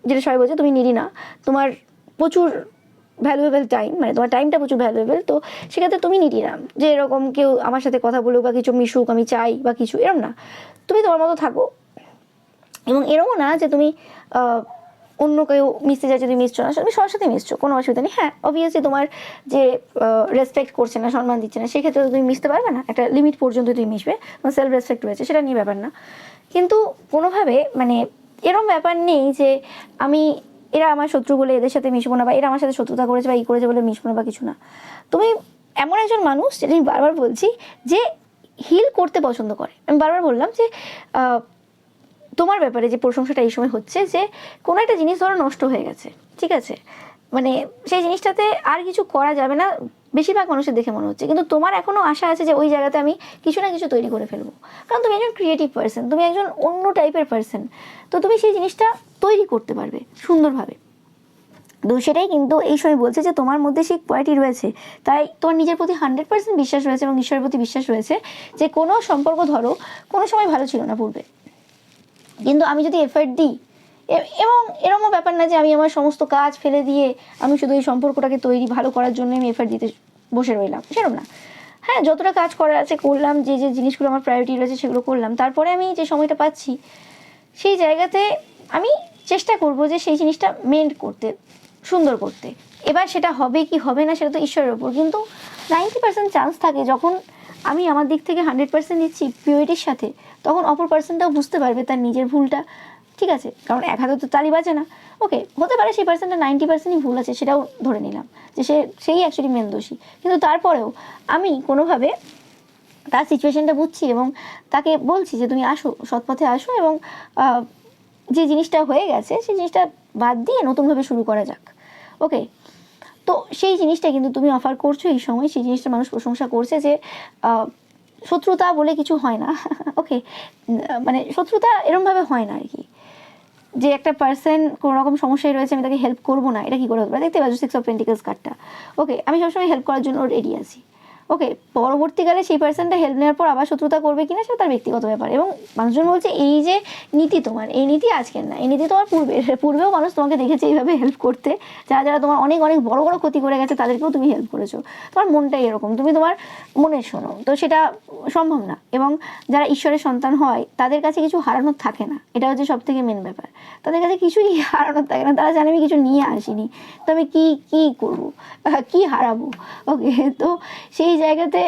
যেটা সবাই বলছে তুমি নিডি না, তোমার প্রচুর ভ্যালুয়েবল টাইম, মানে তোমার টাইমটা প্রচুর ভ্যালুয়েবল, তো সেক্ষেত্রে তুমি নিডি না যে এরকম কেউ আমার সাথে কথা বলুক বা কিছু মিশুক আমি চাই বা কিছু, এরকম না। তুমি তোমার মতো থাকো। এবং এরকমও না যে তুমি অন্য কেউ মিশতে চাইছে, তুমি মিশছো না, তুমি সবার সাথে মিশছো, কোনো অসুবিধা নেই। হ্যাঁ অবভিয়াসলি তোমার যে রেসপেক্ট করছে না, সম্মান দিচ্ছে না, সেক্ষেত্রে তো তুমি মিশতে পারবে না, একটা লিমিট পর্যন্ত তুমি মিশবে, তোমার সেলফ রেসপেক্ট রয়েছে, সেটা নিয়ে ব্যাপার না। কিন্তু কোনোভাবে মানে এরকম ব্যাপার নেই যে আমি এরা আমার শত্রু বলে এদের সাথে মিশবো না, বা এরা আমার সাথে শত্রুতা করেছে বা ই করেছে বলে মিশবো না বা কিছু না। তুমি এমন একজন মানুষ, যেটা আমি বারবার বলছি, যে হিল করতে পছন্দ করে। আমি বারবার বললাম যে তোমার ব্যাপারে যে প্রশংসাটা এই সময় হচ্ছে, যে কোনো একটা জিনিস ধরো নষ্ট হয়ে গেছে, ঠিক আছে, মানে সেই জিনিসটাতে আর কিছু করা যাবে না বেশিরভাগ মানুষের দেখে মনে হচ্ছে, কিন্তু তোমার এখনও আশা আছে যে ওই জায়গাতে আমি কিছু না কিছু তৈরি করে ফেলবো, কারণ তুমি একজন ক্রিয়েটিভ পার্সন, তুমি একজন অন্য টাইপের পার্সন, তো তুমি সেই জিনিসটা তৈরি করতে পারবে সুন্দরভাবে। তো সেটাই কিন্তু এই সময় বলছে যে তোমার মধ্যে সেই কোয়ালিটি রয়েছে, তাই তোমার নিজের প্রতি 100% বিশ্বাস রয়েছে এবং ঈশ্বরের প্রতি বিশ্বাস রয়েছে যে কোনো সম্পর্ক ধরো কোনো সময় ভালো ছিল না পূর্বে, কিন্তু আমি যদি এফর্ট দিই, এবং এরকমও ব্যাপার না যে আমি আমার সমস্ত কাজ ফেলে দিয়ে আমি শুধু এই সম্পর্কটাকে তৈরি ভালো করার জন্য আমি এফর্ট দিতে বসে রইলাম, সেরকম না। হ্যাঁ যতটা কাজ করার আছে করলাম, যে যে জিনিসগুলো আমার প্রায়োরিটি রয়েছে সেগুলো করলাম, তারপরে আমি যে সময়টা পাচ্ছি সেই জায়গাতে আমি চেষ্টা করব যে সেই জিনিসটা মেন্ট করতে, সুন্দর করতে। এবার সেটা হবে কি হবে না সেটা তো ঈশ্বরের ওপর, কিন্তু 90% চান্স থাকে যখন আমি আমার দিক থেকে 100% দিচ্ছি পিওরিটির সাথে, তখন অপর পার্সনটাও বুঝতে পারবে তার নিজের ভুলটা, ঠিক আছে, কারণ এক হাতে তো তালি বাজে না। ওকে, হতে পারে সেই পার্সনটা 90%ই ভুল আছে, সেটাও ধরে নিলাম যে সেই অ্যাকচুয়ালি মেন দোষী, কিন্তু তারপরেও আমি কোনোভাবে তার সিচুয়েশনটা বুঝছি এবং তাকে বলছি যে তুমি আসো, সৎপথে আসো, এবং যে জিনিসটা হয়ে গেছে সেই জিনিসটা বাদ দিয়ে নতুনভাবে শুরু করা যাক। ওকে, তো সেই জিনিসটা কিন্তু তুমি অফার করছো এই সময়, সেই জিনিসটা মানুষ প্রশংসা করছে যে শত্রুতা বলে কিছু হয় না। ওকে, মানে শত্রুতা এরমভাবে হয় না আর কি, যে একটা পার্সন কোনো রকম সমস্যায় রয়েছে আমি তাকে হেল্প করবো না, এটা কি করে হতে পারে? দেখতে পাচ্ছ 6 of Pentacles কার্ডটা। ওকে, আমি সবসময় হেল্প করার জন্য রেডি আছি। ওকে, পরবর্তীকালে সেই পার্সনটা হেল্প নেওয়ার পর আবার শত্রুতা করবে কিনা সেটা তার ব্যক্তিগত ব্যাপার। এবং মানুষজন বলছে এই যে নীতি তোমার, এই নীতি আজকের না, এই নীতি তোমার পূর্বেও মানুষ তোমাকে দেখেছে এইভাবে হেল্প করতে, যারা যারা তোমার অনেক অনেক বড় বড় ক্ষতি করে গেছে তাদেরকেও তুমি হেল্প করেছো। তোমার মনটাই এরকম, তুমি তোমার মনের শোনো, তো সেটা সম্ভব না। এবং যারা ঈশ্বরের সন্তান হয় তাদের কাছে কিছু হারানোর থাকে না, এটা হচ্ছে সব থেকে মেন ব্যাপার। তাদের কাছে কিছুই হারানোর থাকে না, তারা জানে আমি কিছু নিয়ে আসিনি, তো আমি কি করবো, কি হারাবো। ওকে, তো সেই জায়গাতে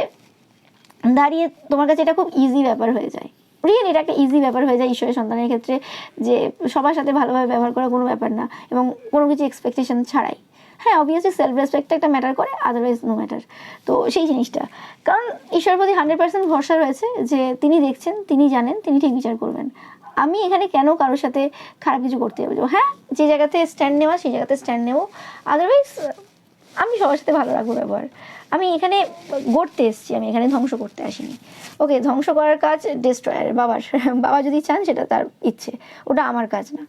দাঁড়িয়ে তোমার কাছে এটা খুব ইজি ব্যাপার হয়ে যায়, রিয়েলি এটা একটা ইজি ব্যাপার হয়ে যায় ঈশ্বরের সন্তানের ক্ষেত্রে, যে সবার সাথে ভালোভাবে ব্যবহার করা কোনো ব্যাপার না এবং কোনো কিছু এক্সপেকটেশন ছাড়াই। হ্যাঁ অবভিয়াসলি সেলফ রেসপেক্টটা একটা ম্যাটার করে, আদারওয়াইজ নো ম্যাটার। তো সেই জিনিসটা, কারণ ঈশ্বরের প্রতি 100% ভরসা রয়েছে যে তিনি দেখছেন, তিনি জানেন, তিনি ঠিক বিচার করবেন। আমি এখানে কেন কারোর সাথে খারাপ কিছু করতে যাবো? হ্যাঁ যে জায়গাতে স্ট্যান্ড নেওয়া সেই জায়গাতে স্ট্যান্ড নেবো, আদারওয়াইজ আমি সবার সাথে ভালো রাখবো ব্যবহার। আমি এখানে গড়তে এসেছি, আমি এখানে ধ্বংস করতে আসিনি। ওকে, ধ্বংস করার কাজ ডিস্ট্রয়ার বাবার, বাবা যদি চান সেটা তার ইচ্ছে, ওটা আমার কাজ না।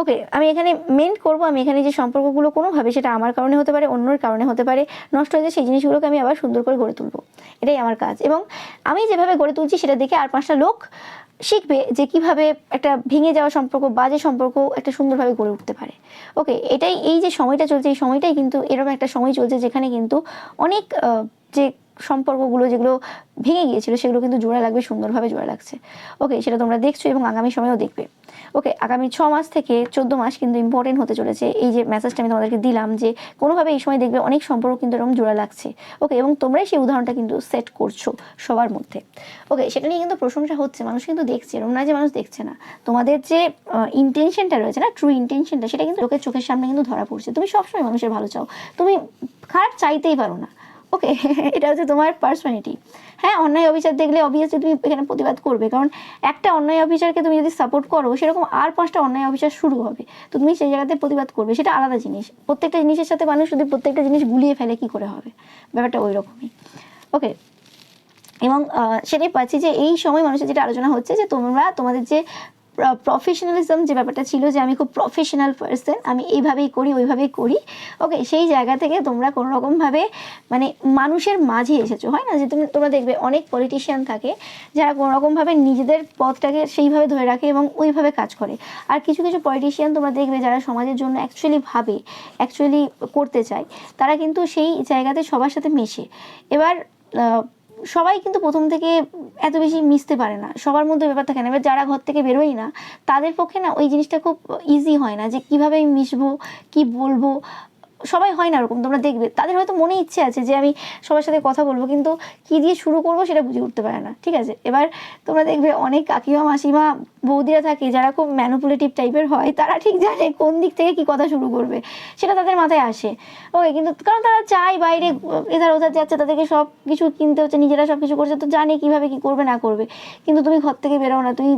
ওকে, আমি এখানে মেন্ট করবো, আমি এখানে যে সম্পর্কগুলো কোনোভাবে, সেটা আমার কারণে হতে পারে, অন্যর কারণে হতে পারে, নষ্ট হয়ে যায়, সেই জিনিসগুলোকে আমি আবার সুন্দর করে গড়ে তুলবো, এটাই আমার কাজ। এবং আমি যেভাবে গড়ে তুলছি সেটা দেখে আর 5টা লোক শিখবে যে কিভাবে একটা ভেঙে যাওয়া সম্পর্ক, বাজে সম্পর্ক একটা সুন্দরভাবে গড়ে উঠতে পারে। ওকে, এটাই এই যে সময়টা চলছে, এই সময়টাই কিন্তু এরকম একটা সময় চলছে যেখানে কিন্তু অনেক যে সম্পর্কগুলো যেগুলো ভেঙে গিয়েছিল সেগুলো কিন্তু জোড়া লাগবে, সুন্দরভাবে জোড়া লাগছে। ওকে, সেটা তোমরা দেখছো এবং আগামী সময়েও দেখবে। ওকে, আগামী 6 মাস থেকে 14 মাস কিন্তু ইম্পর্টেন্ট হতে চলেছে। এই যে মেসেজটা আমি তোমাদেরকে দিলাম যে কোনোভাবে এই সময় দেখবে অনেক সম্পর্ক কিন্তু এরকম জোড়া লাগছে। ওকে, এবং তোমরাই সেই উদাহরণটা কিন্তু সেট করছো সবার মধ্যে। ওকে, সেটা নিয়ে কিন্তু প্রশংসা হচ্ছে, মানুষ কিন্তু দেখছে, এরকম না যে মানুষ দেখছে না। তোমাদের যে ইন্টেনশনটা রয়েছে না, ট্রু ইন্টেনশনটা, সেটা কিন্তু লোকের চোখের সামনে কিন্তু ধরা পড়ছে। তুমি সবসময় মানুষের ভালো চাও, তুমি খারাপ চাইতেই পারো না। ওকে, এটা হচ্ছে তোমার পার্সোনালিটি। হ্যাঁ, অন্যায় অবিচার দেখলে অবভিয়াসলি তুমি এখানে প্রতিবাদ করবে, কারণ একটা অন্যায় অবিচারকে তুমি যদি সাপোর্ট করো সেরকম আর 5টা অন্যায় অবিচার শুরু হবে, তো তুমি সেই জায়গাতে প্রতিবাদ করবে, সেটা আলাদা জিনিস। প্রত্যেকটা জিনিসের সাথে মানুষ যদি প্রত্যেকটা জিনিস গুলিয়ে ফেলে কি করে হবে, ব্যাপারটা ওই রকমই। ওকে, এবং সেটাই পাচ্ছি যে এই সময় মানুষের যেটা আলোচনা হচ্ছে যে তোমরা তোমাদের যে প্রফেশনালিজম যে ব্যাপারটা ছিল, যে আমি খুব প্রফেশনাল পার্সন, আমি এইভাবেই করি ওইভাবেই করি, ওকে, সেই জায়গা থেকে তোমরা কোনো রকমভাবে মানে মানুষের মাঝে এসেছো। হয় না যে তোমরা দেখবে অনেক পলিটিশিয়ান থাকে যারা কোনো রকমভাবে নিজেদের পথটাকে সেইভাবে ধরে রাখে এবং ওইভাবে কাজ করে। আর কিছু কিছু পলিটিশিয়ান তোমরা দেখবে যারা সমাজের জন্য অ্যাকচুয়ালি করতে চায়, তারা কিন্তু সেই জায়গাতে সবার সাথে মেশে। এবার সবাই কিন্তু প্রথম থেকে এত বেশি মিশতে পারে না, সবার মধ্যে ব্যাপার থাকে না। এবার যারা ঘর থেকে বেরোয় না, তাদের পক্ষে না ওই জিনিসটা খুব ইজি হয় না যে কীভাবে আমি মিশবো, কী বলবো। সবাই হয় না ওরকম, তোমরা দেখবে তাদের হয়তো মনে ইচ্ছে আছে যে আমি সবার সাথে কথা বলবো, কিন্তু কী দিয়ে শুরু করবো সেটা বুঝে উঠতে পারে না। ঠিক আছে, এবার তোমরা দেখবে অনেক কাকিমা মাসিমা বৌদিরা থাকে যারা খুব ম্যানুপুলেটিভ টাইপের হয়, তারা ঠিক জানে কোন দিক থেকে কী কথা শুরু করবে, সেটা তাদের মাথায় আসে। ওকে, কিন্তু কারণ তারা চায় বাইরে এধার ওধার যাচ্ছে, তাদেরকে সব কিছু কিনতে হচ্ছে, নিজেরা সব কিছু করছে, তো জানে কীভাবে কী করবে না করবে। কিন্তু তুমি ঘর থেকে বেরো না, তুমি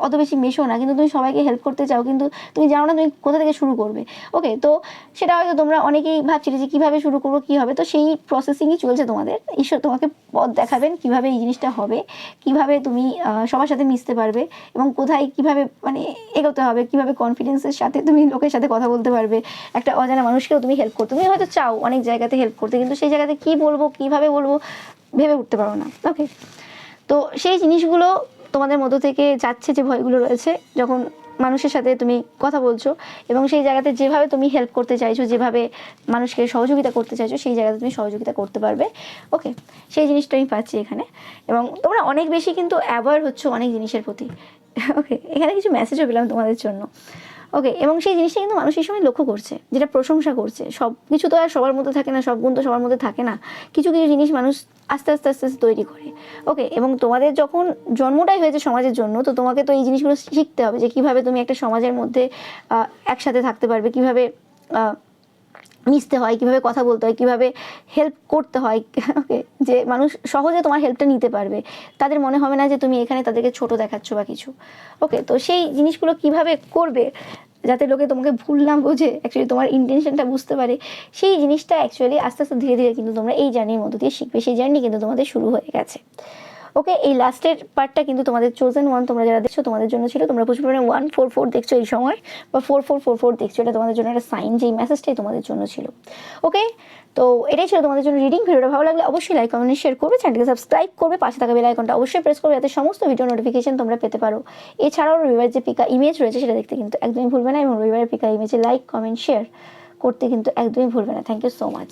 অত বেশি মেশো না, কিন্তু তুমি সবাইকে হেল্প করতে চাও, কিন্তু তুমি জানো না তুমি কোথা থেকে শুরু করবে। ওকে, তো সেটা হয়তো তোমরা অনেকেই ভাবছিলে যে কীভাবে শুরু করবো, কী হবে। তো সেই প্রসেসিংই চলছে তোমাদের। ঈশ্বর তোমাকে পথ দেখাবেন কীভাবে এই জিনিসটা হবে, কীভাবে তুমি সবার সাথে মিশতে পারবে এবং কোথায় কীভাবে মানে এগোতে হবে, কীভাবে কনফিডেন্সের সাথে তুমি লোকের সাথে কথা বলতে পারবে, একটা অজানা মানুষকেও তুমি হেল্প করতে, তুমি হয়তো চাও অনেক জায়গাতে হেল্প করতে, কিন্তু সেই জায়গাতে কী বলবো, কীভাবে বলবো ভেবে উঠতে পারো না। ওকে, তো সেই জিনিসগুলো তোমাদের মধ্য থেকে যাচ্ছে, যে ভয়গুলো রয়েছে, যখন মানুষের সাথে তুমি কথা বলছো এবং সেই জায়গাতে যেভাবে তুমি হেল্প করতে চাইছো, যেভাবে মানুষকে সহযোগিতা করতে চাইছো, সেই জায়গাতে তুমি সহযোগিতা করতে পারবে। ওকে, সেই জিনিসটা আমি পাচ্ছি এখানে। এবং তোমরা অনেক বেশি কিন্তু অ্যাওয়ার হচ্ছে অনেক জিনিসের প্রতি। ওকে, এখানে কিছু মেসেজও পেলাম তোমাদের জন্য। ওকে, এবং সেই জিনিসটা কিন্তু মানুষ এই সময় লক্ষ্য করছে, যেটা প্রশংসা করছে। সব কিছু তো আর সবার মধ্যে থাকে না, সব গুণ তো সবার মধ্যে থাকে না, কিছু কিছু জিনিস মানুষ আস্তে আস্তে আস্তে আস্তে তৈরি করে। ওকে, এবং তোমাদের যখন জন্মটাই হয়েছে সমাজের জন্য, তো তোমাকে তো এই জিনিসগুলো শিখতে হবে যে কীভাবে তুমি একটা সমাজের মধ্যে একসাথে থাকতে পারবে, কীভাবে মিশতে হয়, কীভাবে কথা বলতে হয়, কীভাবে হেল্প করতে হয়। ওকে, যে মানুষ সহজে তোমার হেল্পটা নিতে পারবে, তাদের মনে হবে না যে তুমি এখানে তাদেরকে ছোট দেখাচ্ছ বা কিছু। ওকে, তো সেই জিনিসগুলো কিভাবে করবে যাতে লোকে তোমাকে ভুল না বোঝে, অ্যাকচুয়ালি তোমার ইন্টেনশনটা বুঝতে পারে, সেই জিনিসটা অ্যাকচুয়ালি আস্তে আস্তে ধীরে ধীরে কিন্তু তোমরা এই জার্নির মধ্য দিয়ে শিখবে। সেই জার্নি কিন্তু তোমাদের শুরু হয়ে গেছে। ওকে, এই লাস্টের পার্টটা কিন্তু তোমাদের চোজেন ওয়ান তোমরা যারা দেখছো তোমাদের জন্য ছিল। তোমরা প্রচুর পরিমাণে 144 দেখছো এই সময়, বা 4444 দেখছো, এটা তোমাদের জন্য একটা সাইন যে এই মেসেজটাই তোমাদের জন্য ছিল। ওকে, তো এটাই ছিল তোমাদের জন্য রিডিং। ভিডিওটা ভালো লাগলে অবশ্যই লাইক কমেন্ট শেয়ার করবে, চ্যানেলকে সাবস্ক্রাইব করবে, পাশে থাকা বেল আইকনটা অবশ্যই প্রেস করবে যাতে সমস্ত ভিডিও নোটিফিকেশন তোমরা পেতে পারো। এছাড়াও রবিবার যে পিকা ইমেজ রয়েছে সেটা দেখতে কিন্তু একদমই ভুলবে না, এবং রবিবারের পিকা ইমেজে লাইক কমেন্ট শেয়ার করতে কিন্তু একদমই ভুলবে না। Thank you so much.